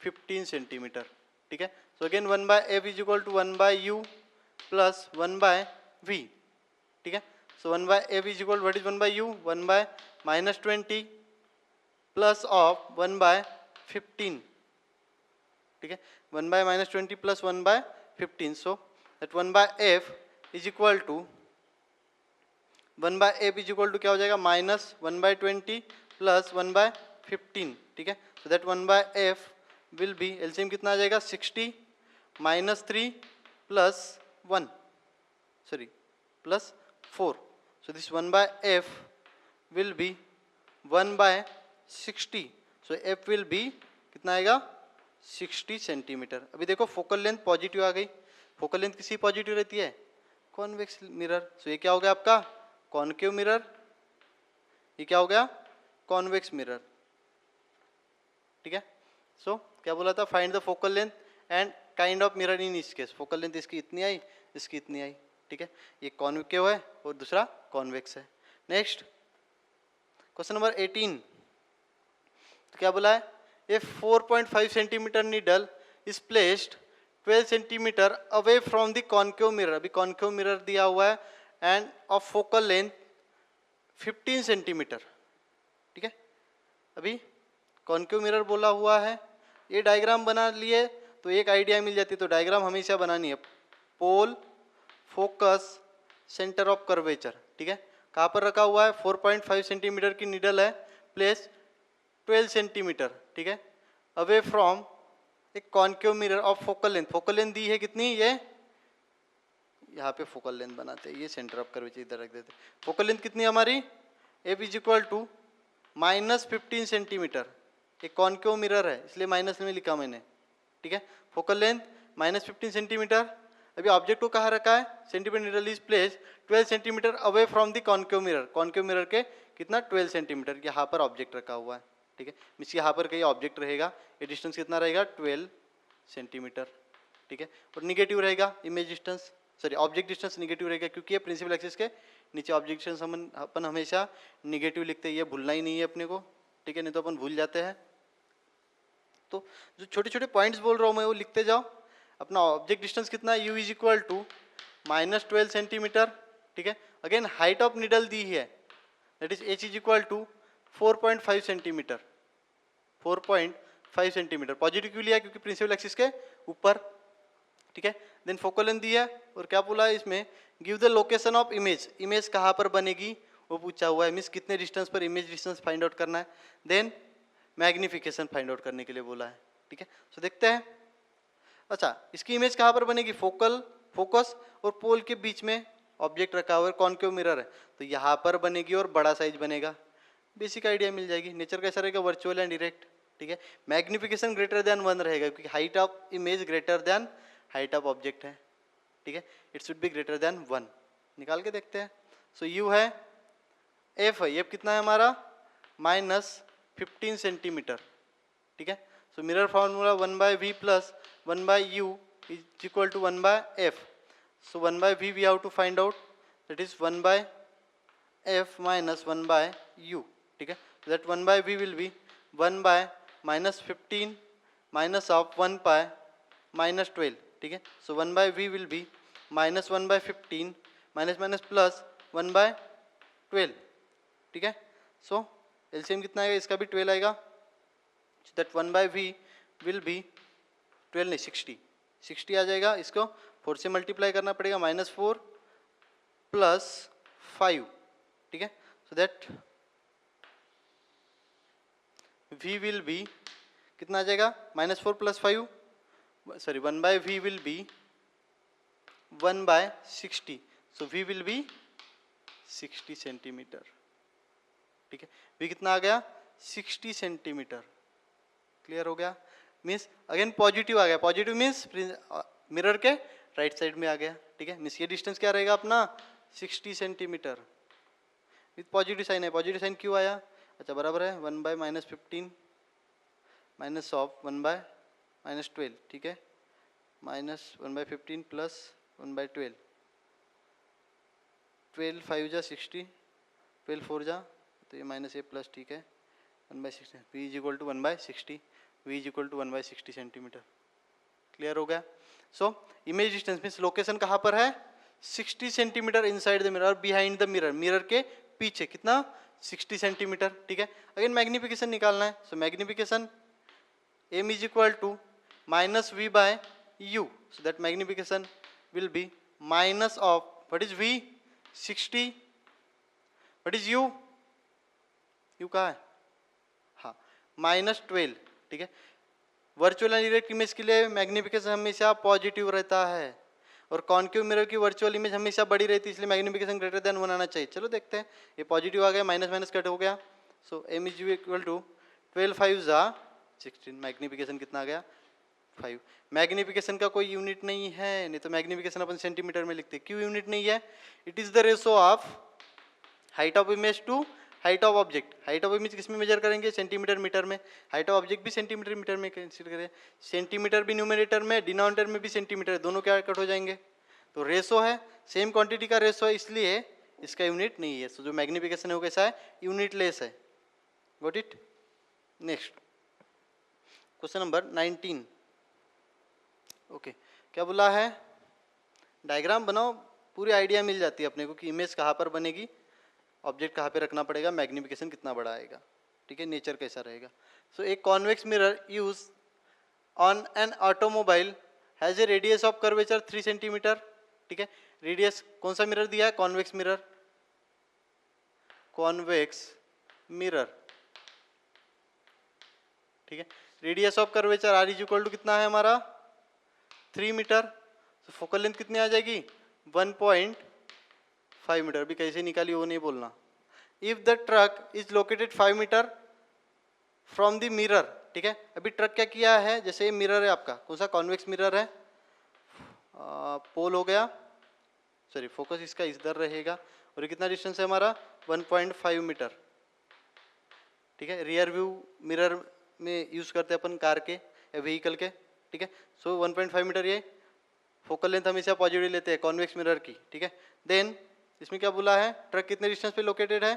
[SPEAKER 1] 15 सेंटीमीटर, ठीक है। So again 1/f is equal to 1/u plus 1/v, ठीक है। So 1/f is equal what is 1/u, 1/-20 plus of 1/15, ठीक है। 1/-20 plus 1/15, so that 1/f is equal to 1/f is equal to क्या हो जाएगा, माइनस 1/20 प्लस 1/15, ठीक है। So that 1/f will be LCM कितना आ जाएगा 60 -3 plus 1 sorry plus 4, so this 1/f will B 1/60, so f will be कितना आएगा 60 सेंटीमीटर। अभी देखो फोकल लेंथ पॉजिटिव आ गई, फोकल लेंथ किसी पॉजिटिव रहती है, कॉन्वेक्स मिरर। सो ये क्या हो गया आपका कॉन्केव मिरर, ये क्या हो गया कॉन्वेक्स मिरर, ठीक है। सो क्या बोला था, find the focal length and kind of mirror इन इस केस। फोकल लेंथ इसकी इतनी आई, इसकी इतनी आई, ठीक है। ये कॉन्केव है और दूसरा कॉन्वेक्स है। नेक्स्ट क्वेश्चन नंबर 18, तो क्या बोला है, ए 4.5 centimetre needle is placed 12 centimetre away from the concave mirror. अभी कॉन्केव मिरर दिया हुआ है end of focal length 15 centimetre, ठीक है। अभी कॉन्केव मिरर बोला हुआ है, ये डायग्राम बना लिए तो एक आइडिया मिल जाती है। तो डायग्राम हमेशा बनानी है, पोल फोकस सेंटर ऑफ कर्वेचर, ठीक है। कहाँ पर रखा हुआ है, 4.5 सेंटीमीटर की नीडल है, प्लेस 12 सेंटीमीटर, ठीक है, अवे फ्रॉम एक concave mirror of focal length. Focal length दी है कितनी, ये यहाँ पे फोकल लेंथ बनाते हैं, ये सेंटर ऑफ कर्वेचर इधर रख देते हैं। फोकल लेंथ कितनी है हमारी, f is equal to -15 centimetre. एक कॉन्केव मिरर है इसलिए माइनस में लिखा मैंने, ठीक है। Focal length -15 centimetre. अभी ऑब्जेक्ट को कहाँ रखा है, centimetre needle is place 12 centimetre away from the concave mirror. Concave mirror के कितना 12 सेंटीमीटर, यहाँ पर ऑब्जेक्ट रखा हुआ है, ठीक है। मीन्स यहाँ पर कहीं ऑब्जेक्ट रहेगा, ये डिस्टेंस कितना रहेगा 12 सेंटीमीटर, ठीक है। और निगेटिव रहेगा image distance, sorry object distance negative रहेगा क्योंकि ये प्रिंसिपल एक्सिस के नीचे ऑब्जेक्ट डिस्टेंस अपन हमेशा निगेटिव लिखते हैं, ये भूलना ही नहीं है अपने को, ठीक है, नहीं तो अपन भूल जाते हैं। तो जो छोटे छोटे पॉइंट्स बोल रहा हूँ मैं वो लिखते जाओ। अपना ऑब्जेक्ट डिस्टेंस कितना है, u is equal to -12 centimetre, ठीक है। अगेन हाइट ऑफ निडल दी है, that is h is equal to 4.5 centimetre, 4.5 centimetre. Positive क्यों लिया, क्योंकि प्रिंसिपल एक्सिस के ऊपर, ठीक है। देन फोकल लेंथ दी है, और क्या बोला है इसमें, give the location of image, image कहाँ पर बनेगी वो पूछा हुआ है, मीन्स कितने डिस्टेंस पर इमेज डिस्टेंस फाइंड आउट करना है। देन मैग्निफिकेशन फाइंड आउट करने के लिए बोला है, ठीक है। सो देखते हैं, अच्छा इसकी इमेज कहाँ पर बनेगी, फोकस और पोल के बीच में ऑब्जेक्ट रखा हुआ है, कॉनकेव मिरर है, तो यहाँ पर बनेगी और बड़ा साइज बनेगा, बेसिक आइडिया मिल जाएगी। नेचर कैसा रहेगा, वर्चुअल एंड डायरेक्ट, ठीक है। मैग्निफिकेशन ग्रेटर देन 1 रहेगा, क्योंकि height of image greater than height of object है, ठीक है। It should be greater than 1, निकाल के देखते हैं। सो यू है, एफ है, एफ कितना है हमारा -15 सेंटीमीटर, ठीक है। So mirror formula 1/v plus 1/u is equal to 1/f। So 1/v we have to find out, that is 1/f minus 1/u, ठीक है। That 1/v will be 1/-15 minus of 1/-12, ठीक है। So 1/v will B -1/15 minus plus 1/12, ठीक है। सो LCM कितना आएगा, इसका भी 12 आएगा, दैट 1/v विल बी 12 नहीं 60 आ जाएगा। इसको 4 से मल्टीप्लाई करना पड़ेगा, -4 प्लस 5, ठीक है। So that v will be कितना आ जाएगा, -4 plus 5, sorry 1/v will B 1/60, so v will B 60 centimetre, ठीक है। v कितना आ गया, 60 सेंटीमीटर, क्लियर हो गया। मीन्स अगेन पॉजिटिव आ गया, पॉजिटिव मीन्स मिरर के राइट साइड में आ गया, ठीक है। मीन्स ये डिस्टेंस क्या रहेगा अपना 60 सेंटीमीटर विथ पॉजिटिव साइन है। पॉजिटिव साइन क्यों आया, अच्छा बराबर है 1/-15 माइनस ऑफ 1/-12, ठीक है, -1/15 प्लस 1/12, 12 5 जा 60, 12 4 जा, तो ये माइनस ए प्लस, ठीक है, 1/60, v is equal to 1/60, v is equal to 1/60 centimetre, clear हो गया। So image distance means location कहाँ पर है, 60 सेंटीमीटर इनसाइड द मिरर और बिहाइंड द मिरर, मिरर के पीछे कितना 60 सेंटीमीटर, ठीक है। अगेन मैग्निफिकेशन निकालना है, so magnification m is equal to -v/u, so that magnification will be minus of what is v 60, what is u, u कहाँ है, हाँ -12, ठीक है। वर्चुअल एंड डायरेक्ट इमेज के लिए मैग्निफिकेशन हमेशा पॉजिटिव रहता है, और कॉनकेव मिरर की वर्चुअल इमेज हमेशा बड़ी रहती है, इसलिए मैग्निफिकेशन ग्रेटर देन 1 आना चाहिए। चलो देखते हैं, ये पॉजिटिव आ गया, माइनस माइनस कट हो गया, सो m इज इक्वल टू 12 5 जा 16, मैग्निफिकेशन कितना आ गया 5। मैग्निफिकेशन का कोई यूनिट नहीं है, नहीं तो मैग्निफिकेशन अपन सेंटीमीटर में लिखते, क्यों यूनिट नहीं है, it is the ratio of height of image to height of object. Height of image किस में मेजर करेंगे, सेंटीमीटर मीटर में, हाइट ऑफ ऑब्जेक्ट भी सेंटीमीटर मीटर में कंसीडर करें, सेंटीमीटर भी न्यूमरेटर में, डिनोमिनेटर में भी सेंटीमीटर, दोनों क्या कट हो जाएंगे, तो रेशो है, सेम क्वांटिटी का रेशो है, इसलिए इसका यूनिट नहीं है। तो जो मैग्निफिकेशन है वो कैसा है, यूनिट लेस है, got it. Next question number 19, okay क्या बोला है, डायग्राम बनाओ, पूरी आइडिया मिल जाती है अपने को कि इमेज कहाँ पर बनेगी, ऑब्जेक्ट कहाँ पे रखना पड़ेगा, मैग्निफिकेशन कितना बड़ा आएगा, ठीक है, नेचर कैसा रहेगा। सो एक convex mirror use on an automobile has a radius of curvature 3 centimetre, ठीक है। रेडियस कौन सा मिरर दिया है, कॉन्वेक्स मिरर, कॉन्वेक्स मिरर, ठीक है। Radius of curvature R is equal to कितना है हमारा 3 मीटर, तो फोकल लेंथ कितनी आ जाएगी 1.5 मीटर, भी कैसे निकाली वो नहीं बोलना। If the truck is located 5 metre from the mirror, ठीक है। अभी ट्रक क्या किया है, जैसे ये मिरर है आपका, कौन सा कॉन्वेक्स मिरर है, पोल हो गया, सॉरी फोकस इसका इधर रहेगा, और ये कितना डिस्टेंस है हमारा 1.5 मीटर, ठीक है। रियर व्यू मिरर में यूज करते हैं अपन कार के या व्हीकल के, ठीक है। सो 1.5 मीटर ये फोकल लेंथ हमेशा पॉजिटिव लेते हैं कॉन्वेक्स मिरर की, ठीक है। देन इसमें क्या बोला है, ट्रक कितने डिस्टेंस पे लोकेटेड है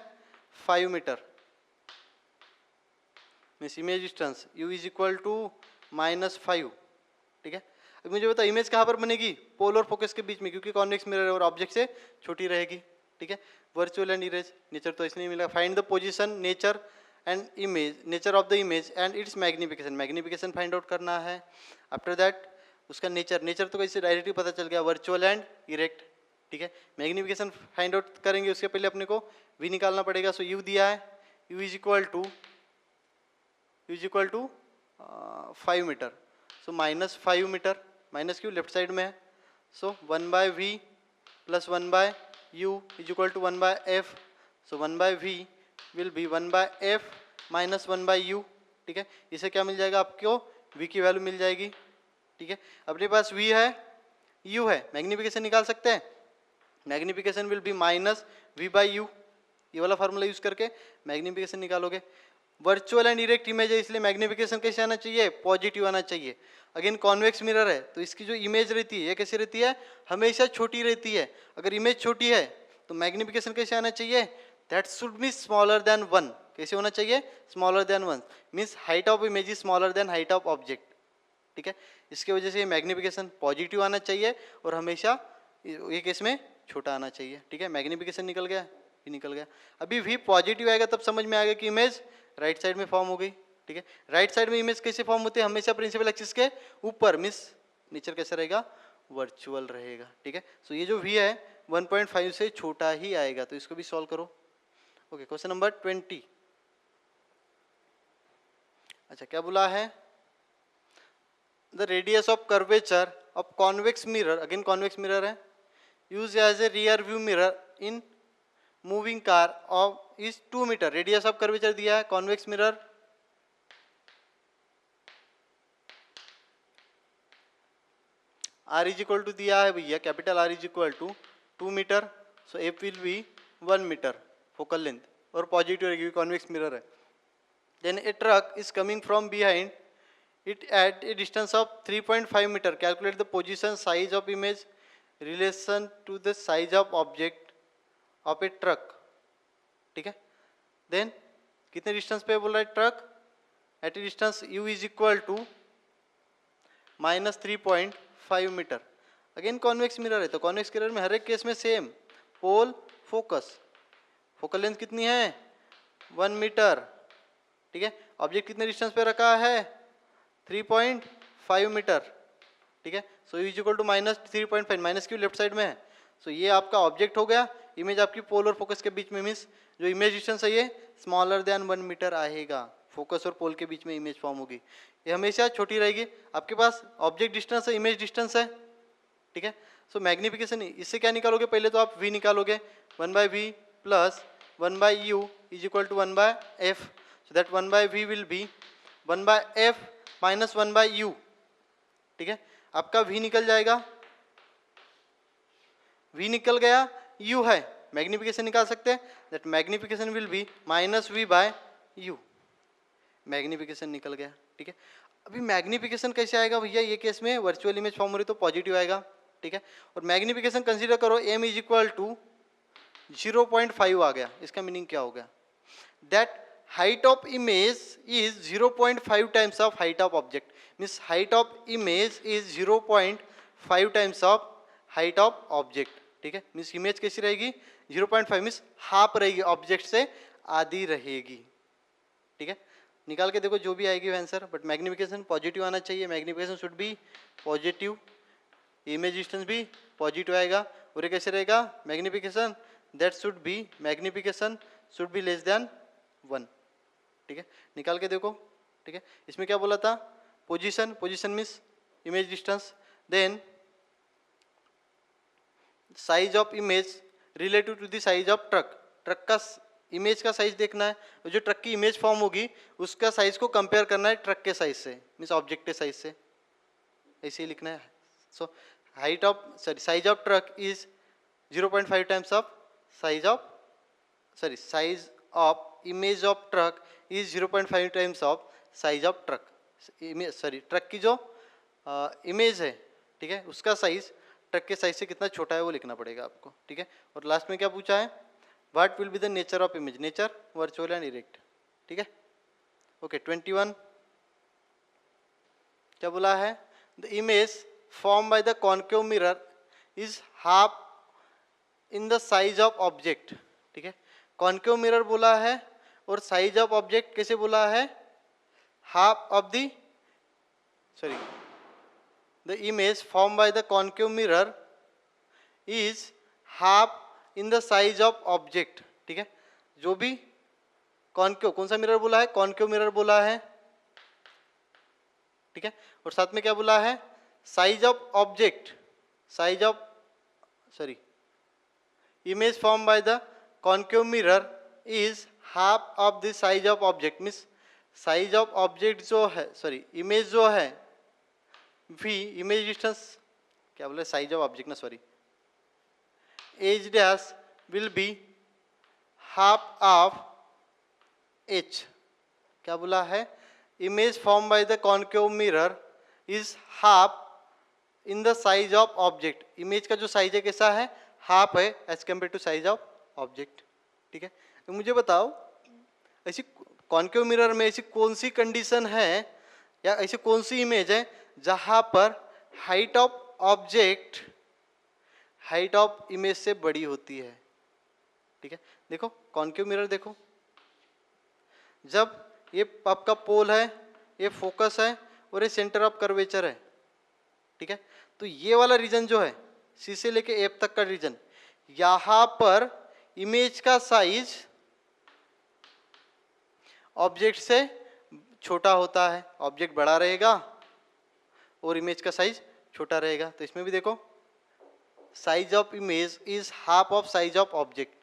[SPEAKER 1] 5 metre, means image distance u is equal to -5, ठीक है। अब मुझे बताओ इमेज कहाँ पर बनेगी, पोल और फोकस के बीच में, क्योंकि कॉन्वेक्स मिरर और ऑब्जेक्ट से छोटी रहेगी, ठीक है। वर्चुअल एंड इमेज, नेचर तो इसलिए मिला। Find the position, nature and image, nature of the image and it's magnification, magnification find out करना है। आफ्टर दैट उसका नेचर, नेचर तो कैसे डायरेक्टली पता चल गया, वर्चुअल एंड इरेक्ट, ठीक है। मैग्निफिकेशन फाइंड आउट करेंगे, उसके पहले अपने को वी निकालना पड़ेगा। सो यू दिया है, you is equal to 5 metre, so -5 metre, minus क्यू लेफ्ट साइड में है। So 1/v plus 1/u is equal to 1/f, so 1/v will be 1/f minus 1/u, ठीक है। इसे क्या मिल जाएगा आपको, v की वैल्यू मिल जाएगी, ठीक है। अपने पास v है, u है, मैग्निफिकेशन निकाल सकते हैं, मैग्निफिकेशन विल बी -v/u, ये वाला फार्मूला यूज करके मैग्निफिकेशन निकालोगे। वर्चुअल एंड इरेक्ट इमेज है, इसलिए मैग्निफिकेशन कैसे आना चाहिए, पॉजिटिव आना चाहिए। अगेन कॉन्वेक्स मिरर है, तो इसकी जो इमेज रहती है ये कैसी रहती है, हमेशा छोटी रहती है। अगर इमेज छोटी है तो मैग्निफिकेशन कैसे आना चाहिए, that should be smaller than 1, कैसे होना चाहिए, smaller than 1, means height of image is smaller then height of object, ठीक है। इसके वजह से मैग्निफिकेशन पॉजिटिव आना चाहिए और हमेशा ये केस में छोटा आना चाहिए, ठीक है। मैग्निफिकेशन निकल गया, भी निकल गया। अभी भी पॉजिटिव आएगा तब समझ में आएगा कि इमेज राइट साइड में फॉर्म हो गई, ठीक है। राइट साइड में इमेज कैसे फॉर्म होते हैं, हमेशा प्रिंसिपल एक्सिस के ऊपर, मिस नेचर कैसा रहेगा, वर्चुअल रहेगा, ठीक है। सो ये जो v है 1.5 से छोटा ही आएगा, तो इसको भी सॉल्व करो। Okay, question number 20। अच्छा, क्या बोला है, the radius of curvature of convex mirror, again convex mirror है, use as a rear view mirror in moving car of is 2 metre. Radius of curvature दिया है convex mirror, R is equal to दिया है भैया, capital R is equal to 2 metre, so F will be 1 metre focal length, और positive रहेगी, convex mirror है। Then a truck is coming from behind it at a distance of 3.5 metre, calculate the position, size of image relation to the size of object of a truck, ठीक है। Then कितने distance पे बोल रहा है truck, at a distance u is equal to -3.5 metre. Again convex mirror है, तो convex mirror में हर एक केस में same, pole focus, focal length कितनी है 1 मीटर, ठीक है। ऑब्जेक्ट कितने डिस्टेंस पे रखा है 3.5 मीटर, ठीक है। So u is equal to -3.5, minus क्यू लेफ्ट साइड में है। सो ये आपका ऑब्जेक्ट हो गया, इमेज आपकी पोल और फोकस के बीच में, मीन्स जो इमेज डिस्टेंस है ये स्मॉलर देन 1 मीटर आएगा, फोकस और पोल के बीच में इमेज फॉर्म होगी, ये हमेशा छोटी रहेगी। आपके पास ऑब्जेक्ट डिस्टेंस है, इमेज डिस्टेंस है, ठीक है। सो मैग्निफिकेशन, इससे क्या निकालोगे, पहले तो आप v निकालोगे, 1/v plus 1/u is equal to 1/f, so that 1/v will be 1/f minus 1/u, ठीक है। आपका v निकल जाएगा, v निकल गया, u है, मैग्निफिकेशन निकाल सकते हैं, that magnification will B -v/u, magnification निकल गया, ठीक है। अभी मैग्निफिकेशन कैसे आएगा भैया, ये केस में वर्चुअल इमेज फॉर्म हो रही तो पॉजिटिव आएगा, ठीक है। और मैग्निफिकेशन कंसीडर करो, m इज इक्वल टू 0.5 आ गया, इसका मीनिंग क्या हो गया, that height of image is 0.5 times of height of object, means height of image is 0.5 times of height of object, ठीक है। मीन्स इमेज कैसी रहेगी 0.5, मीन्स हाफ रहेगी, ऑब्जेक्ट से आधी रहेगी, ठीक है। निकाल के देखो जो भी आएगी आंसर, बट मैग्निफिकेशन पॉजिटिव आना चाहिए, magnification should be positive, image distance भी पॉजिटिव आएगा, और ये कैसे रहेगा magnification, that should be, magnification should be less than 1, ठीक है। निकाल के देखो, ठीक है। इसमें क्या बोला था, position, position means image distance, then size of image relative to the size of truck, truck का इमेज का साइज देखना है, जो ट्रक की इमेज फॉर्म होगी उसका साइज को कंपेयर करना है ट्रक के साइज से, मीन्स ऑब्जेक्ट के साइज से, ऐसे ही लिखना है। So height of, sorry, size of truck is 0.5 times of size of, sorry, size of image of truck is 0.5 times of size of truck, image, sorry, truck की जो image है, ठीक है, उसका साइज ट्रक के साइज से कितना छोटा है वो लिखना पड़ेगा आपको, ठीक है। और लास्ट में क्या पूछा है, what will be the nature of image, nature virtual and erect, ठीक है। ओके, 21 क्या बोला है, the image formed by the concave mirror is half in the size of object. ठीक है, concave mirror बोला है और size of object कैसे बोला है, half of the the image formed by the concave mirror is half in the size of object. ठीक है, जो भी कॉन्केव, कौन सा मिरर बोला है, कॉन्केव मिरर बोला है. ठीक है, और साथ में क्या बोला है, size of object, size of image form by the concave mirror is half of the size of object. Means size of object जो है, इमेज जो है, वी इमेज डिस्टेंस क्या बोला, साइज ऑफ ऑब्जेक्ट ना, h dash will be half of h. क्या बोला है, image form by the concave mirror is half in the size of object. Image का जो साइज है कैसा है, हाफ है as compare to size of object. ठीक है, तो मुझे बताओ ऐसी कॉन्केव मिरर में ऐसी कौन सी कंडीशन है या ऐसी कौन सी इमेज है जहां पर height of object height of image से बड़ी होती है. ठीक है, देखो कॉन्केव मिरर देखो, जब ये आपका पोल है, ये फोकस है और ये सेंटर ऑफ कर्वेचर है. ठीक है, तो ये वाला रीजन जो है सी से लेके एफ तक का रीजन, यहां पर इमेज का साइज ऑब्जेक्ट से छोटा होता है, ऑब्जेक्ट बड़ा रहेगा और इमेज का साइज छोटा रहेगा. तो इसमें भी देखो size of image is half of size of object.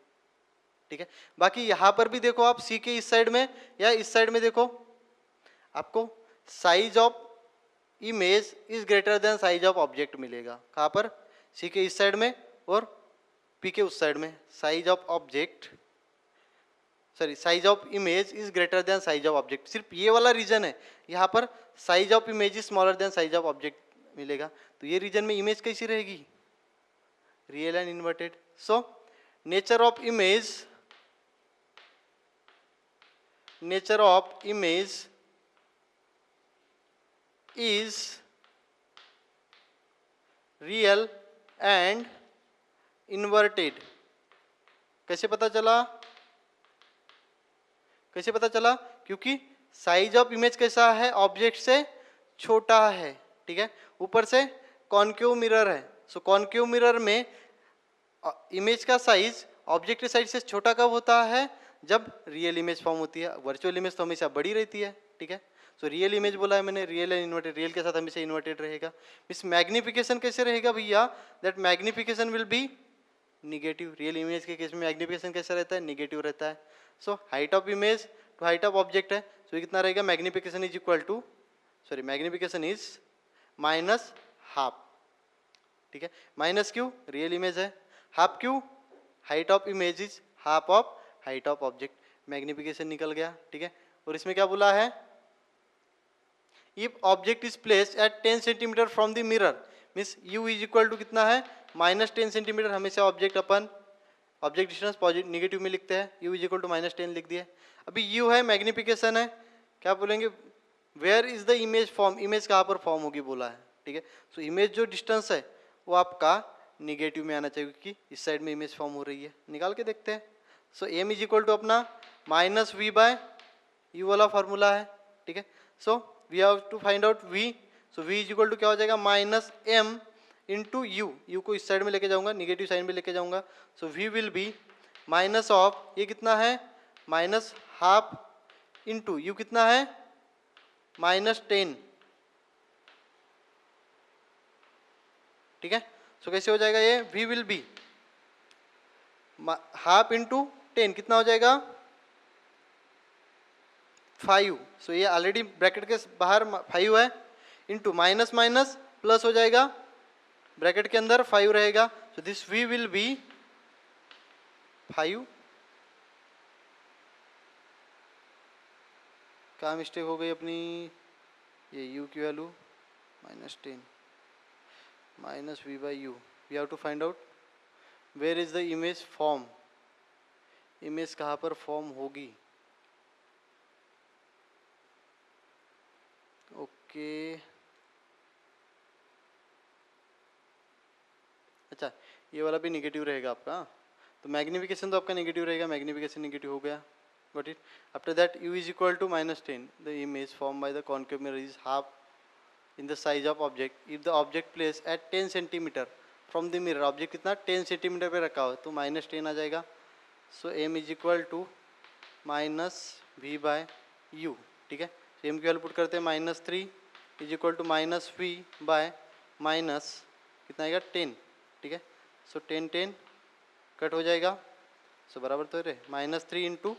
[SPEAKER 1] ठीक है, बाकी यहां पर भी देखो आप सी के इस साइड में या इस साइड में देखो, आपको size of image is greater than size of object मिलेगा. कहां पर, सी के इस साइड में और पी के उस साइड में. Size of object size of image is greater than size of object. सिर्फ ये वाला रीजन है, यहाँ पर size of image is smaller then size of object मिलेगा. तो ये रीजन में इमेज कैसी रहेगी, real and inverted. So nature of image is real and inverted. कैसे पता चला, क्योंकि साइज ऑफ इमेज कैसा है, ऑब्जेक्ट से छोटा है. ठीक है, ऊपर से कॉन्केव मिरर है. सो कॉन्केव मिरर में इमेज का साइज ऑब्जेक्ट के साइज से छोटा कब होता है, जब रियल इमेज फॉर्म होती है. वर्चुअल इमेज तो हमेशा बड़ी रहती है. ठीक है, सो रियल इमेज बोला है मैंने, रियल एंड इन्वर्टेड, रियल के साथ हमेशा इन्वर्टेड रहेगा. मीन्स मैग्निफिकेशन कैसे रहेगा भैया, that magnification will be negative. Real image के केस में मैग्निफिकेशन कैसा रहता है, निगेटिव रहता है. So height of image to height of object है, सो कितना रहेगा, magnification is equal to magnification is minus half. ठीक है, माइनस क्यों, रियल इमेज है, हाफ क्यों, height of image is half of height of object. Magnification निकल गया. ठीक है, और इसमें क्या बोला है, if object is placed at 10 centimetre from the mirror, means u is equal to कितना है, -10 सेंटीमीटर. हमेशा ऑब्जेक्ट डिस्टेंस पॉजिटिव नेगेटिव में लिखते हैं, u इज इक्वल टू -10 लिख दिए. अभी u है, मैग्निफिकेशन है, क्या बोलेंगे, where is the image form, image कहाँ पर फॉर्म होगी बोला है. ठीक है, सो इमेज जो डिस्टेंस है वो आपका निगेटिव में आना चाहिए, क्योंकि इस साइड में इमेज फॉर्म हो रही है. निकाल के देखते हैं. So m is equal to अपना -v/u वाला फॉर्मूला है. ठीक है, so we have to find out v. So v is equal to क्या हो जाएगा, -m इंटू u को इस साइड में लेके जाऊंगा, निगेटिव साइड में लेके जाऊंगा. सो v will be minus of, ये कितना है, -12 इंटू u कितना है, -10. ठीक है, सो कैसे हो जाएगा ये, v will be half into 10 कितना हो जाएगा, 5. सो ये ऑलरेडी ब्रैकेट के बाहर 5 है, इंटू माइनस माइनस प्लस हो जाएगा, ब्रैकेट के अंदर 5 रहेगा. So this v will be 5. क्या मिस्टेक हो गई अपनी, ये u की value -10 -v/u. We have to find out where is the image form, image कहाँ पर फॉर्म होगी. ओके, अच्छा ये वाला भी नेगेटिव रहेगा आपका, तो मैग्निफिकेशन तो आपका नेगेटिव रहेगा, मैग्निफिकेशन नेगेटिव हो गया, got it. After that u is equal to -10, the image form by the concave mirror is half in the size of object if the object place at 10 centimetre from the mirror. Object कितना 10 centimetre पे रखा हो तो -10 आ जाएगा। So m is equal to -v/u, ठीक है। तो m की वैल्यू पुट करते हैं -3 is equal to -v/, minus कितना आएगा 10, ठीक है। सो 10 कट हो जाएगा, सो बराबर तो रहे -3 into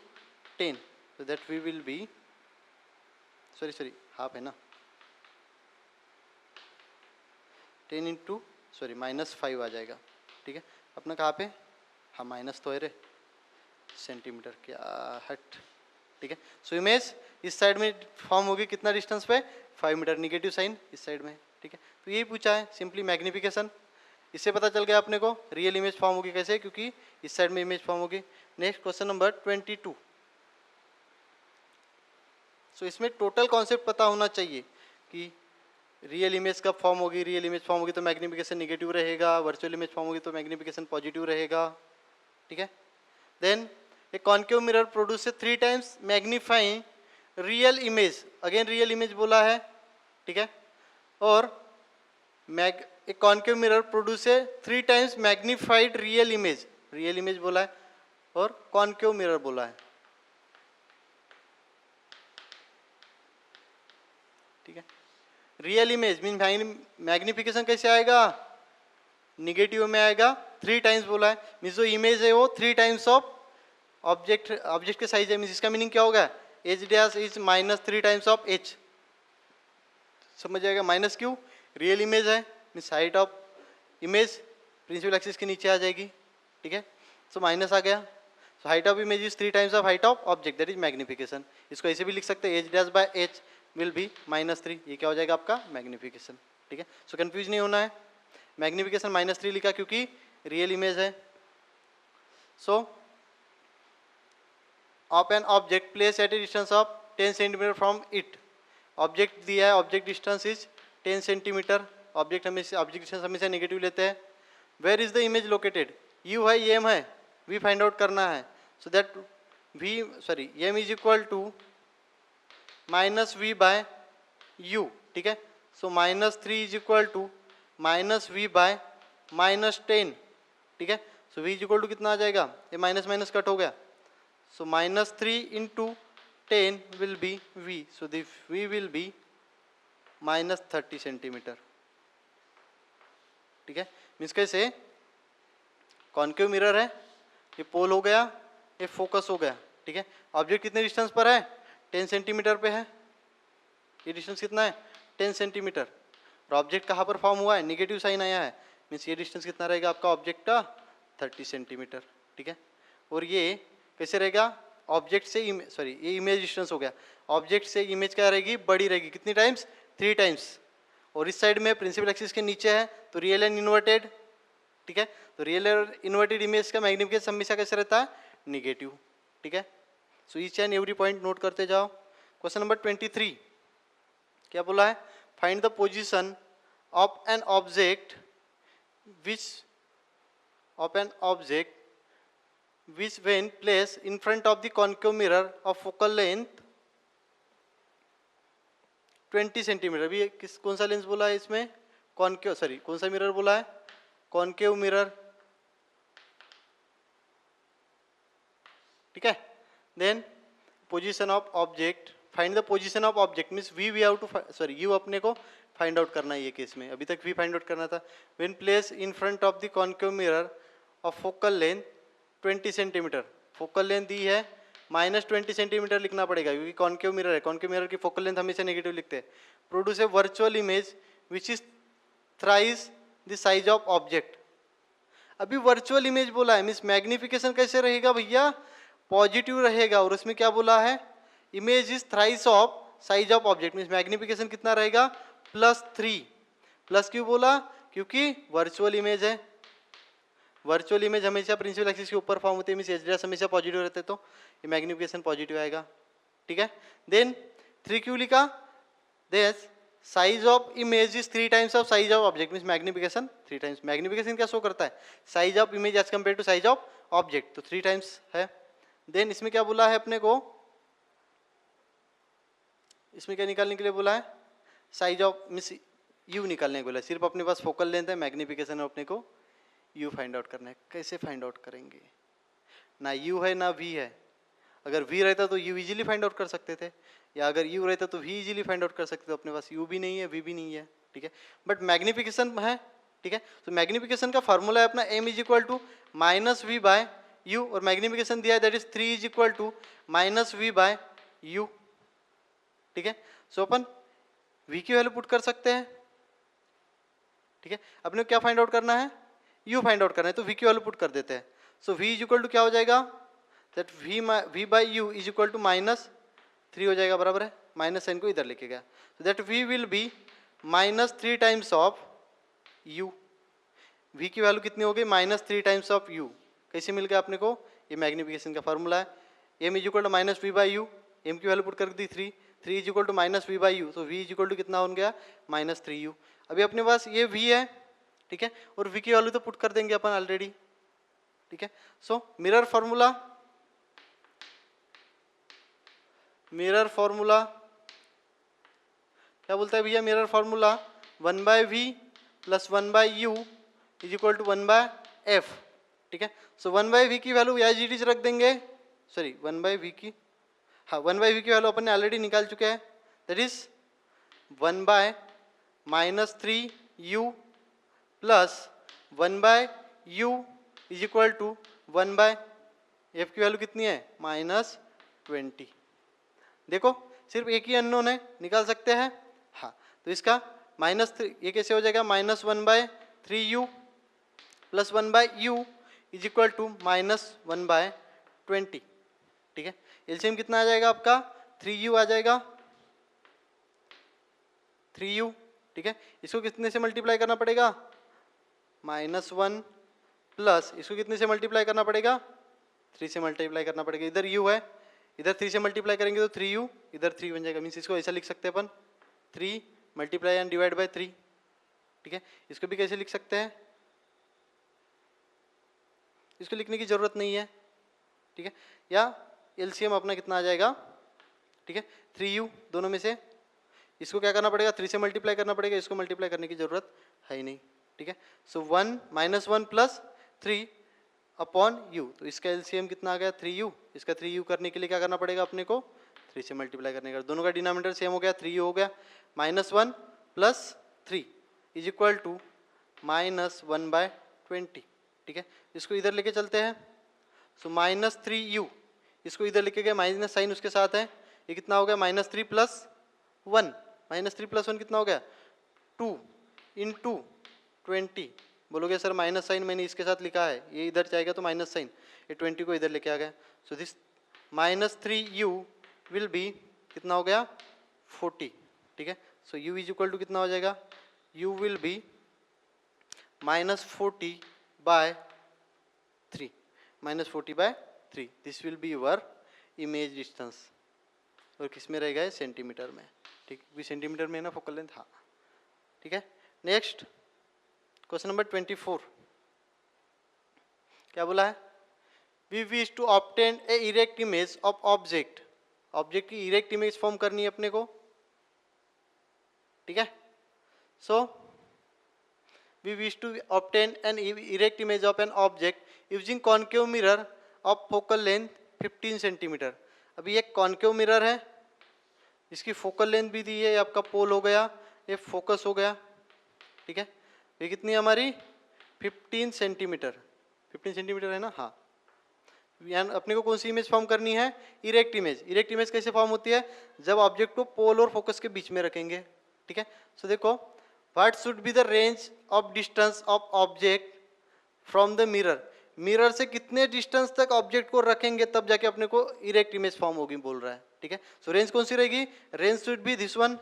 [SPEAKER 1] 10, so that v will be sorry half है ना, 10 इंटू -5 आ जाएगा, ठीक है। अपना कहाँ पे, हाँ माइनस तो है रे सेंटीमीटर, क्या हट, ठीक है। सो इमेज इस साइड में फॉर्म होगी कितना डिस्टेंस पे, 5 मीटर, निगेटिव साइन इस साइड में, ठीक है। तो यही पूछा है सिंपली मैग्निफिकेशन, इससे पता चल गया अपने को रियल इमेज फॉर्म होगी कैसे, क्योंकि इस साइड में इमेज फॉर्म होगी। Next question number 22। सो इसमें टोटल कॉन्सेप्ट पता होना चाहिए कि रियल इमेज कब फॉर्म होगी, रियल इमेज फॉर्म होगी तो मैग्निफिकेशन नेगेटिव रहेगा, वर्चुअल इमेज फॉर्म होगी तो मैग्निफिकेशन पॉजिटिव रहेगा, ठीक है। Then a concave mirror produce 3 times magnifying real image, again real image बोला है, ठीक है। और a concave mirror produce 3 times magnified real image बोला है और कॉन्केव मिरर बोला है, ठीक है। रियल इमेज मीन मैग्निफिकेशन कैसे आएगा, निगेटिव में आएगा, 3 टाइम्स बोला है, मीन्स जो इमेज है वो 3 टाइम्स ऑफ ऑब्जेक्ट के साइज है, मीन्स इसका मीनिंग क्या होगा, h dash is -3 times of h, समझ जाएगा। माइनस क्यों, रियल इमेज है means height of image principal axis के नीचे आ जाएगी, ठीक है। सो माइनस आ गया, सो height of image is 3 times of height of object, that is magnification. इसको ऐसे भी लिख सकते हैं, H dash by H will be -3, ये क्या हो जाएगा आपका मैग्निफिकेशन, ठीक है। सो कंफ्यूज नहीं होना है, मैग्निफिकेशन -3 लिखा क्योंकि रियल इमेज है। So of an object place at a distance of 10 centimetre from it, object दिया है, object distance is 10 centimetre, object distance हमेशा नेगेटिव लेते हैं। Where is the image located, u है एम है, वी फाइंड आउट करना है, so that m is equal to -v/u, ठीक है। So -3 is equal to -v/, -10, ठीक है। So v is equal to कितना आ जाएगा, ये माइनस माइनस कट हो गया, सो -3 into 10 will be v, so the v will B -30 centimetre, ठीक है। मीन्स कैसे, कॉन्केव मिरर है, ये पोल हो गया, ये फोकस हो गया, ठीक है। ऑब्जेक्ट कितने डिस्टेंस पर है, 10 सेंटीमीटर पे है, ये डिस्टेंस कितना है 10 सेंटीमीटर, और ऑब्जेक्ट कहाँ पर फॉर्म हुआ है, निगेटिव साइन आया है, मीन्स ये डिस्टेंस कितना रहेगा आपका ऑब्जेक्ट का 30 सेंटीमीटर, ठीक है। और ये कैसे रहेगा, ऑब्जेक्ट से ये इमेज डिस्टेंस हो गया, ऑब्जेक्ट से इमेज क्या रहेगी, बड़ी रहेगी, कितनी टाइम्स, 3 टाइम्स, और इस साइड में प्रिंसिपल एक्सिस के नीचे है तो रियल एंड इन्वर्टेड, ठीक है। तो रियल और इन्वर्टेड इमेज का मैग्निफिकेशन हमेशा कैसे रहता है, निगेटिव, ठीक है। So each and every point note करते जाओ। क्वेश्चन नंबर 23 क्या बोला है, find the position of an object which when placed in front of the concave mirror of focal length 20 centimetre, अभी कौन सा लेंस बोला है इसमें, कौन सा मिरर बोला है, कॉन्केव मिरर, ठीक है। Then position of object, find the position of object means we have to u अपने को फाइंड आउट करना है, ये केस में अभी तक वी फाइंड आउट करना था। When place in front of the concave mirror of focal length 20 centimetre, focal length दी है -20 सेंटीमीटर लिखना पड़ेगा क्योंकि कॉन्केव मिरर है, कॉन्केव मिरर की फोकल लेंथ हमेशा नेगेटिव लिखते हैं। Produce a virtual image which is thrice the size of object, अभी वर्चुअल इमेज बोला है मीन्स मैग्निफिकेशन कैसे रहेगा भैया, पॉजिटिव रहेगा, और उसमें क्या बोला है, image is thrice of size of object, means magnification कितना रहेगा +3, प्लस क्यों बोला, क्योंकि वर्चुअल इमेज है, वर्चुअल इमेज हमेशा प्रिंसिपल एक्सिस के ऊपर फॉर्म होते हैं, मीन्स एच डैश हमेशा पॉजिटिव रहते हैं, तो ये मैग्निफिकेशन पॉजिटिव आएगा, ठीक है। देन 3 क्यों लिखा, this size of image is 3 times of size of object, means magnification 3 times. Magnification क्या शो करता है? Size of image as compare to size of object, तो 3 टाइम्स है। देन इसमें क्या बोला है अपने को? इसमें क्या निकालने के लिए बोला है? साइज ऑफ मीन्स यू निकालने को बोला है। सिर्फ अपने पास फोकल लेंथ है, मैग्निफिकेशन है, अपने को यू फाइंड आउट करना है। कैसे फाइंड आउट करेंगे? ना यू है ना वी है। अगर वी रहता तो यू इजीली फाइंड आउट कर सकते थे, या अगर यू रहता तो वी इजीली फाइंड आउट कर सकते थे। अपने पास यू भी नहीं है, वी भी नहीं है, ठीक है, बट मैग्निफिकेशन है, ठीक है। तो मैग्निफिकेशन का फॉर्मूला है अपना m is equal to minus v by u, और मैग्निफिकेशन दिया है that is 3 is equal to minus v by u, ठीक है। सो अपन v की वैल्यू पुट कर सकते हैं, ठीक है। अपने को क्या फाइंड आउट करना है? u फाइंड आउट करना है, तो v की वैल्यू पुट कर देते हैं। So v is equal to क्या हो जाएगा? That v by u is equal to -3 हो जाएगा, बराबर है। माइनस साइन को इधर लेके गया, तो that v will B -3 times of u। v की वैल्यू कितनी हो गई? -3 टाइम्स ऑफ u। कैसे मिल गया अपने को? ये मैग्निफिकेशन का फॉर्मूला है। m is equal to minus we by u, m की वैल्यू पुट कर दी 3 is equal to minus we by u, तो v इज इक्वल टू कितना हो गया? -3u। अभी अपने पास ये v है, ठीक है, और v की वैल्यू तो पुट कर देंगे अपन ऑलरेडी, ठीक है। सो मिरर फॉर्मूला क्या बोलता है भैया? Mirror formula 1/v plus 1/u is equal to 1/f, ठीक है। सो 1/v की वैल्यू एज इट इज रख देंगे, सॉरी 1/v की, हाँ 1/v की वैल्यू अपन ने ऑलरेडी निकाल चुके हैं, that is 1/-3u plus 1/u is equal to 1/f की वैल्यू कितनी है? -20। देखो सिर्फ एक ही अननोन है, निकाल सकते हैं, हाँ। तो इसका -3 ये कैसे हो जाएगा? -1/3u plus 1/u is equal to -1/20, ठीक है। एलसीएम कितना आ जाएगा आपका? 3u आ जाएगा, 3u, ठीक है। इसको कितने से मल्टीप्लाई करना पड़ेगा? -1 प्लस इसको कितने से मल्टीप्लाई करना पड़ेगा? 3 से मल्टीप्लाई करना पड़ेगा। इधर u है, इधर 3 से मल्टीप्लाई करेंगे तो 3u, इधर 3 बन जाएगा। मीन्स इसको ऐसा लिख सकते हैं अपन 3 मल्टीप्लाई एंड डिवाइड बाय 3, ठीक है। इसको भी कैसे लिख सकते हैं? इसको लिखने की जरूरत नहीं है, ठीक है। या एलसीएम अपना कितना आ जाएगा? ठीक है, 3u दोनों में से इसको क्या करना पड़ेगा? 3 से मल्टीप्लाई करना पड़ेगा, इसको मल्टीप्लाई करने की जरूरत है ही नहीं, ठीक है। सो 1 -1 प्लस 3 अपॉन u, तो इसका एलसीएम कितना आ गया? 3u। इसका 3u करने के लिए क्या करना पड़ेगा अपने को? 3 से मल्टीप्लाई करने का, दोनों का डिनोमिनेटर सेम हो गया, 3u हो गया। -1 प्लस 3 इज इक्वल टू -1/20, ठीक है। इसको इधर लेके चलते हैं, सो -3u, इसको इधर लेके गए, माइनस साइन उसके साथ है, ये कितना हो गया? -3 प्लस 1, -3 प्लस 1 कितना हो गया? 2 इंटू 20। बोलोगे सर माइनस साइन मैंने इसके साथ लिखा है, ये इधर जाएगा तो माइनस साइन, ये 20 को इधर लेके आ गया। So this -3u will be कितना हो गया? 40, ठीक है। So u is equal to कितना हो जाएगा? u will be -40/3, -40/3। This will be your image distance, और किस में रहेगा? सेंटीमीटर में, ठीक, भी सेंटीमीटर में है ना फोकल लेंथ, हाँ, ठीक है। नेक्स्ट क्वेश्चन नंबर 24, क्या बोला है? We wish to obtain a erect image of object, object की इरेक्ट इमेज फॉर्म करनी है अपने को, ठीक है। So we wish to obtain an erect image of an object using concave mirror of focal length 15 centimetre. अभी एक concave mirror है, इसकी फोकल लेंथ भी दी है, ये आपका पोल हो गया, ये फोकस हो गया, ठीक है। ये कितनी है हमारी? 15 सेंटीमीटर, 15 सेंटीमीटर है ना, हाँ। अपने को कौन सी इमेज फॉर्म करनी है? Erect image. इरेक्ट इमेज कैसे फॉर्म होती है? जब ऑब्जेक्ट को पोल और फोकस के बीच में रखेंगे, ठीक है। सो देखो, what should be the range of distance of object from the mirror. Mirror से कितने डिस्टेंस तक ऑब्जेक्ट को रखेंगे तब जाके अपने को इरेक्ट इमेज फॉर्म होगी, बोल रहा है, ठीक है। सो रेंज कौन सी रहेगी? Range should be this one,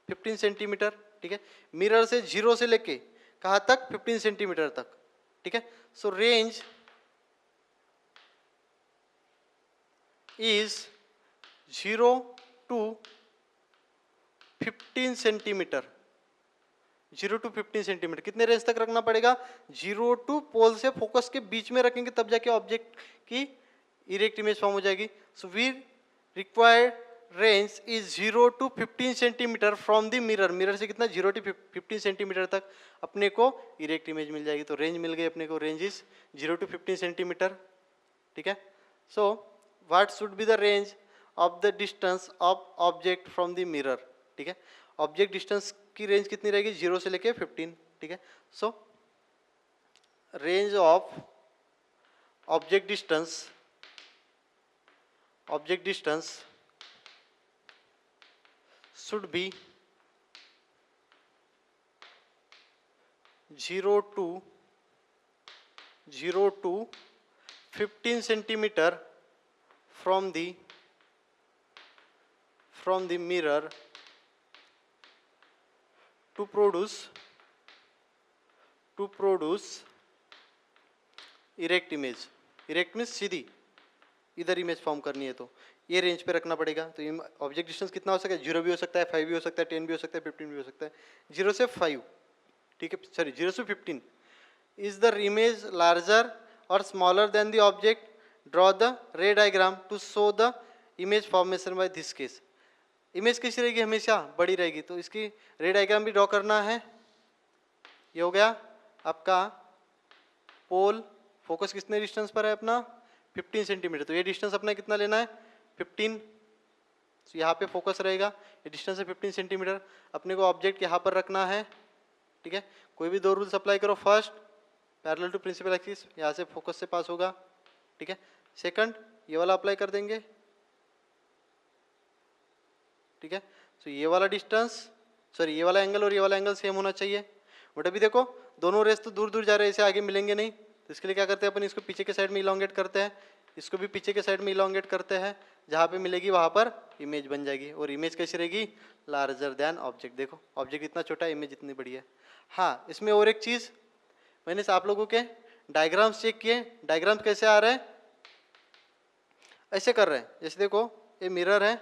[SPEAKER 1] 15 centimetre, ठीक है। मिरर से 0 से लेके कहाँ तक? 15 सेंटीमीटर तक, ठीक है। सो range is 0 to 15 centimetre, 0 to 15 centimetre, कितने रेंज तक रखना पड़ेगा? 0 टू पोल से फोकस के बीच में रखेंगे तब जाके ऑब्जेक्ट की इरेक्ट इमेज फॉर्म हो जाएगी. So we required range is 0 to 15 centimetre from the mirror. Mirror से कितना? 0 to 15 सेंटीमीटर तक अपने को इरेक्ट इमेज मिल जाएगी. तो रेंज मिल गई अपने को, रेंज इज 0 to 15 सेंटीमीटर. ठीक है. So what should be the range of the distance of object from the mirror. ठीक है. ऑब्जेक्ट डिस्टेंस की रेंज कितनी रहेगी? 0 से लेके 15. ठीक है. सो range of object distance should be 0 to 15 centimeter from the mirror to produce erect image. Erect means सीधी इधर इमेज फॉर्म करनी है तो ये रेंज पे रखना पड़ेगा. तो ये ऑब्जेक्ट डिस्टेंस कितना हो सकता है? 0 भी हो सकता है, 5 भी हो सकता है, 10 भी हो सकता है, 15 भी हो सकता है. 0 से 5, ठीक है, सॉरी 0 से 15. इज द इमेज लार्जर और smaller than the object, draw the ray diagram to show the image formation by this case. Image कैसी रहेगी? हमेशा बड़ी रहेगी. तो इसकी रे डायग्राम भी ड्रॉ करना है. ये हो गया आपका पोल. फोकस कितने डिस्टेंस पर है अपना? 15 सेंटीमीटर. तो ये डिस्टेंस अपना कितना लेना है? 15. तो यहाँ पे फोकस रहेगा, ये डिस्टेंस है 15 सेंटीमीटर. अपने को ऑब्जेक्ट यहाँ पर रखना है. ठीक है. कोई भी 2 रूल्स अप्लाई करो. First, parallel to principal axis, यहाँ से फोकस से पास होगा. ठीक है. सेकंड, ये वाला अप्लाई कर देंगे. ठीक है. तो ये वाला डिस्टेंस, सॉरी ये वाला एंगल और ये वाला एंगल सेम होना चाहिए. बट अभी देखो दोनों रेस तो दूर दूर जा रहे हैं, इसे आगे मिलेंगे नहीं. तो इसके लिए क्या करते हैं अपन? इसको पीछे के साइड में इलोंगेट करते हैं, इसको भी पीछे के साइड में इलोंगेट करते हैं. जहाँ पे मिलेगी वहाँ पर इमेज बन जाएगी. और इमेज कैसी रहेगी? Larger than object. देखो ऑब्जेक्ट इतना छोटा है, इमेज इतनी बड़ी है. हाँ, इसमें और एक चीज़, मैंने आप लोगों के डायग्राम्स चेक किए. डायग्राम्स कैसे आ रहे हैं? ऐसे कर रहे हैं. जैसे देखो ये मिरर है,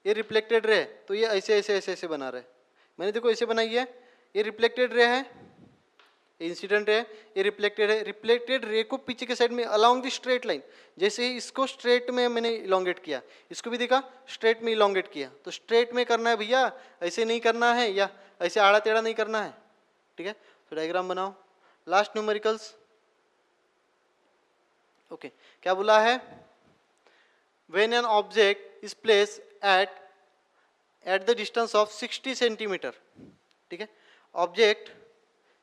[SPEAKER 1] ये रिफ्लेक्टेड रे है, तो ये ऐसे ऐसे ऐसे ऐसे बना रहे हैं. मैंने देखो ऐसे बनाई है. ये रिफ्लेक्टेड रे है, इंसिडेंट है, ये रिफ्लेक्टेड है. रिफ्लेक्टेड रे को पीछे के साइड में अलोंग द स्ट्रेट लाइन, जैसे ही इसको स्ट्रेट में मैंने इलोंगेट किया, इसको भी देखा स्ट्रेट में इलोंगेट किया. तो स्ट्रेट में करना है भैया, ऐसे नहीं करना है या ऐसे आड़ा टेढ़ा नहीं करना है. ठीक है. तो डायग्राम बनाओ. Last numericals. ओके. क्या बोला है? When an object is place at the distance of 60 centimetre. ठीक है. ऑब्जेक्ट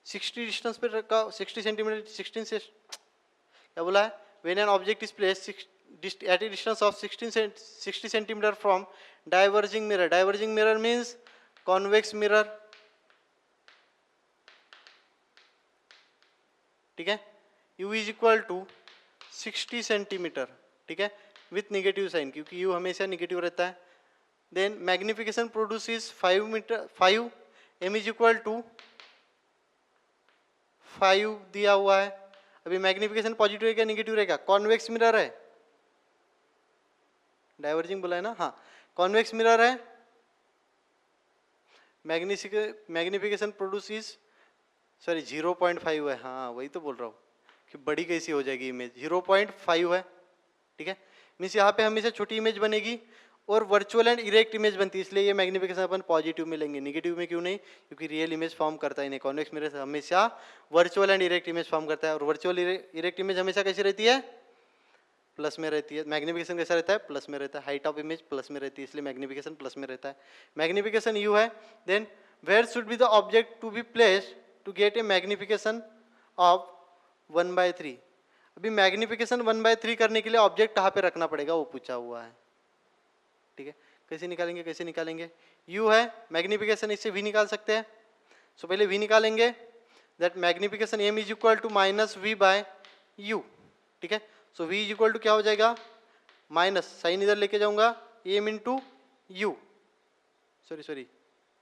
[SPEAKER 1] 60 डिस्टेंस पे रखा, 60 सेंटीमीटर, 16 से क्या बोला है? When an object is place at a distance of 60 centimetre from diverging mirror. Diverging mirror means convex mirror. ठीक है. u is equal to 60 centimetre. ठीक है. विथ निगेटिव साइन, क्योंकि u हमेशा निगेटिव रहता है. Then magnification produces 5 m is equal to 5 दिया हुआ है. अभी मैग्निफिकेशन पॉजिटिव रहेगा निगेटिव रहेगा? कॉन्वेक्स मिरर है, डाइवर्जिंग बोला है ना. हाँ, कॉन्वेक्स मिरर है. मैग्निफिकेशन प्रोड्यूसेस, सॉरी 0.5 है. हाँ वही तो बोल रहा हूँ कि बड़ी कैसी हो जाएगी इमेज. 0.5 है. ठीक है. मीन्स यहाँ पे हमेशा छोटी इमेज बनेगी और वर्चुअल एंड इरेक्ट इमेज बनती है, इसलिए ये मैग्निफिकेशन अपन पॉजिटिव में लेंगे. निगेटिव में क्यों नहीं? क्योंकि रियल इमेज फॉर्म करता है नहीं. कॉन्वेक्स मिरर हमेशा virtual and erect image form करता है. और वर्चुअल इरेक्ट इमेज हमेशा कैसी रहती है? प्लस में रहती है. मैग्निफिकेशन कैसा रहता है? प्लस में रहता है. हाइट ऑफ इमेज प्लस में रहती है, इसलिए मैग्निफिकेशन प्लस में रहता है. मैग्निफिकेशन यू है. Then where should be the object to be placed to get a magnification of 1/3. अभी मैग्निफिकेशन 1/3 करने के लिए ऑब्जेक्ट कहाँ पे रखना पड़ेगा वो पूछा हुआ है. ठीक है. कैसे निकालेंगे? u है, मैग्निफिकेशन इससे v निकाल सकते हैं. सो पहले v निकालेंगे. That magnification m is equal to -v/u. ठीक है. So v is equal to क्या हो जाएगा? माइनस, साइन इधर लेके जाऊंगा, m into u, sorry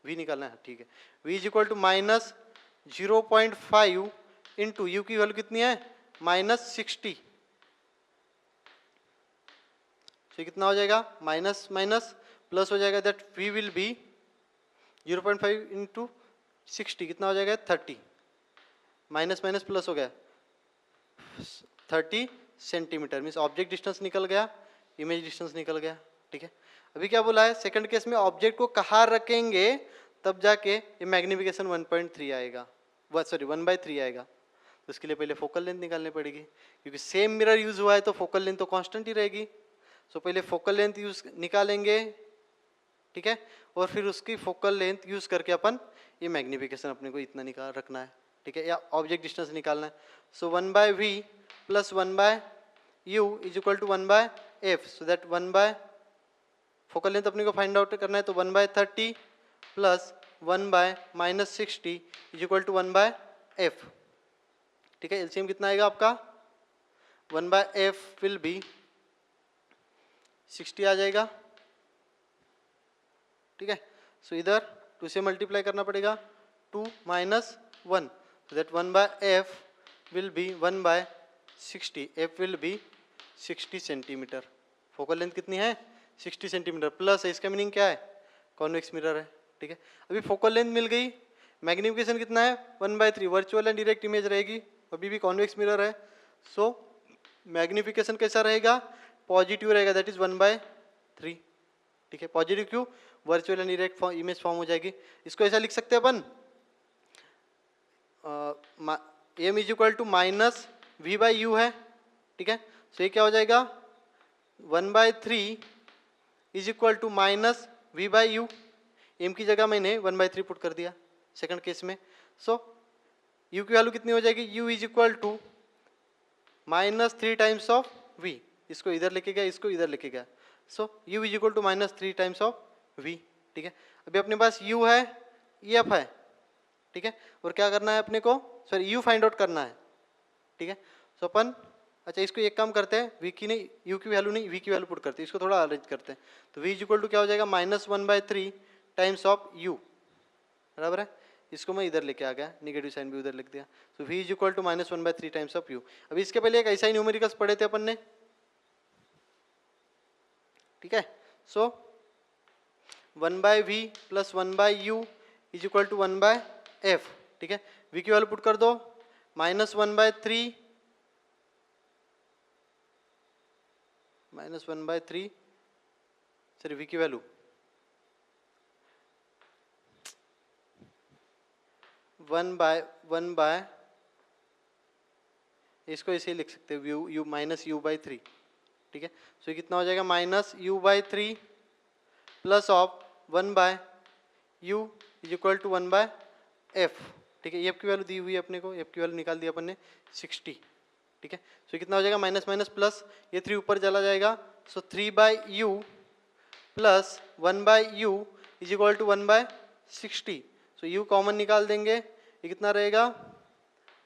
[SPEAKER 1] v निकालना है. ठीक है. v is equal to -0.5 into u की वैल्यू कितनी है? -60. तो कितना हो जाएगा? माइनस माइनस प्लस हो जाएगा. That v will B 0.5 into 60 कितना हो जाएगा 30, माइनस माइनस प्लस हो गया 30 सेंटीमीटर, मीन्स ऑब्जेक्ट डिस्टेंस निकल गया, इमेज डिस्टेंस निकल गया। ठीक है, अभी क्या बोला है सेकंड केस में ऑब्जेक्ट को कहाँ रखेंगे तब जाके ये मैग्निफिकेशन 1.3 आएगा, सॉरी 1/3 आएगा। तो उसके लिए पहले फोकल लेंथ निकालनी पड़ेगी, क्योंकि सेम मिरर यूज हुआ है तो फोकल लेंथ तो कांस्टेंट ही रहेगी। सो पहले फोकल लेंथ यूज निकालेंगे, ठीक है, और फिर उसकी फोकल लेंथ यूज करके अपन ये मैग्निफिकेशन अपने को इतना निकाल रखना है। ठीक है, या ऑब्जेक्ट डिस्टेंस निकालना है। So 1/v plus 1/u is equal to 1/f, so that 1 focal length अपने को फाइंड आउट करना है, तो 1/30 plus 1/-60 is equal to 1/f। ठीक है, एलसीएम कितना आएगा आपका 1/f विल बी 60 आ जाएगा। ठीक है, सो इधर 2 से मल्टीप्लाई करना पड़ेगा, 2 - 1, so that 1/f will be 1/60, f will be 60 centimetre. Focal length कितनी है 60 सेंटीमीटर, प्लस है, इसका मीनिंग क्या है कॉन्वेक्स मिरर है। ठीक है, अभी फोकल लेंथ मिल गई, मैग्निफिकेशन कितना है 1/3, वर्चुअल एंड डायरेक्ट इमेज रहेगी, अभी भी कॉन्वेक्स मिरर है। सो मैग्निफिकेशन कैसा रहेगा पॉजिटिव रहेगा, दैट इज 1/3। ठीक है, पॉजिटिव क्यों, virtual and direct image form हो जाएगी। इसको ऐसा लिख सकते हैं अपन M is equal to minus we by U है। ठीक है, सो ये क्या हो जाएगा 1/3 is equal to minus we by U, M की जगह मैंने 1/3 पुट कर दिया सेकंड केस में। सो यू की वैल्यू कितनी हो जाएगी, u is equal to -3 times of v, इसको इधर लेके गया, इसको इधर लेके गया, so u is equal to -3 times of v. ठीक है, अभी अपने पास यू है, ई एफ है। ठीक है, और क्या करना है अपने को, सॉरी यू फाइंड आउट करना है। ठीक है, सो अपन अच्छा इसको एक काम करते हैं, वी की नहीं, यू की वैल्यू नहीं, वी की वैल्यू पुट करते हैं, इसको थोड़ा अरेंज करते हैं। तो वी इज इक्वल टू क्या हो जाएगा -1/3 टाइम्स ऑफ यू, बराबर है, इसको मैं इधर लेके आ गया, निगेटिव साइन भी उधर लिख दिया। So v is equal to -1/3 times of u. अभी इसके पहले एक ऐसा ही न्यूमेरिकल्स पढ़े थे अपन ने। ठीक है, so 1/v plus 1/u is equal to 1/f। ठीक है, v की वैल्यू पुट कर दो -1/3 सॉरी v की वैल्यू 1/, इसको ऐसे ही लिख सकते हैं यू -u/3। ठीक है, सो ये कितना हो जाएगा -u/3 plus of 1/u is equal to 1/f। ठीक है, एफ की वैल्यू दी हुई है अपने को, एफ की वैल्यू निकाल दी अपन ने 60। ठीक है, सो कितना हो जाएगा माइनस माइनस प्लस, ये 3 ऊपर चला जाएगा, so 3/u plus 1/u is equal to 1/60। So u common निकाल देंगे, ये कितना रहेगा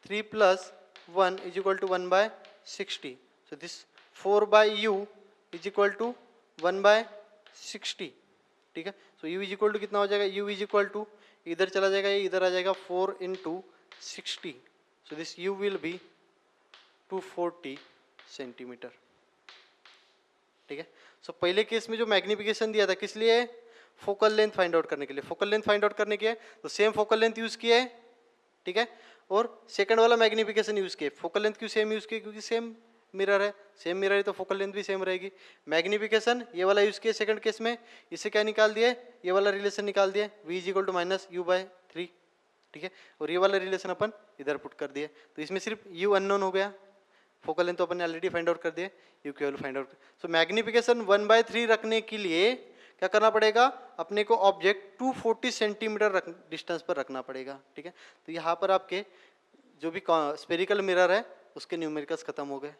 [SPEAKER 1] 3 + 1 is equal to 1/60। So this 4/u is equal to 1/60। ठीक है, so u is equal to कितना हो जाएगा, u इज इक्वल टू इधर चला जाएगा, ये इधर आ जाएगा 4 × 60। So this u will be 240 centimetre. ठीक है, सो पहले केस में जो मैग्निफिकेशन दिया था किस लिए, फोकल लेंथ फाइंड आउट करने के लिए, फोकल लेंथ फाइंड आउट करने के तो सेम फोकल लेंथ यूज किया है। ठीक है, और सेकंड वाला मैग्निफिकेशन यूज किया, फोकल लेंथ क्यों सेम यूज किया, क्योंकि सेम मिरर है, सेम मिरर है तो फोकल लेंथ भी सेम रहेगी। मैग्निफिकेशन ये वाला यूज किया सेकंड केस में, इससे क्या निकाल दिए, ये वाला रिलेशन निकाल दिए, v is equal to -u/3। ठीक है, और ये वाला रिलेशन अपन इधर पुट कर दिए, तो इसमें सिर्फ u अननोन हो गया, फोकल लेंथ तो अपन ने ऑलरेडी फाइंड आउट कर दिए, u की वैल्यू फाइंड आउट। सो मैग्निफिकेशन 1/3 रखने के लिए क्या करना पड़ेगा, अपने को ऑब्जेक्ट 240 सेंटीमीटर डिस्टेंस पर रखना पड़ेगा। ठीक है, तो यहाँ पर आपके जो भी स्पेरिकल मिरर है उसके न्यूमेरिकल्स खत्म हो गए।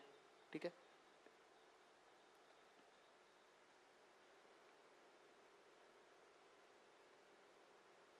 [SPEAKER 1] ठीक है।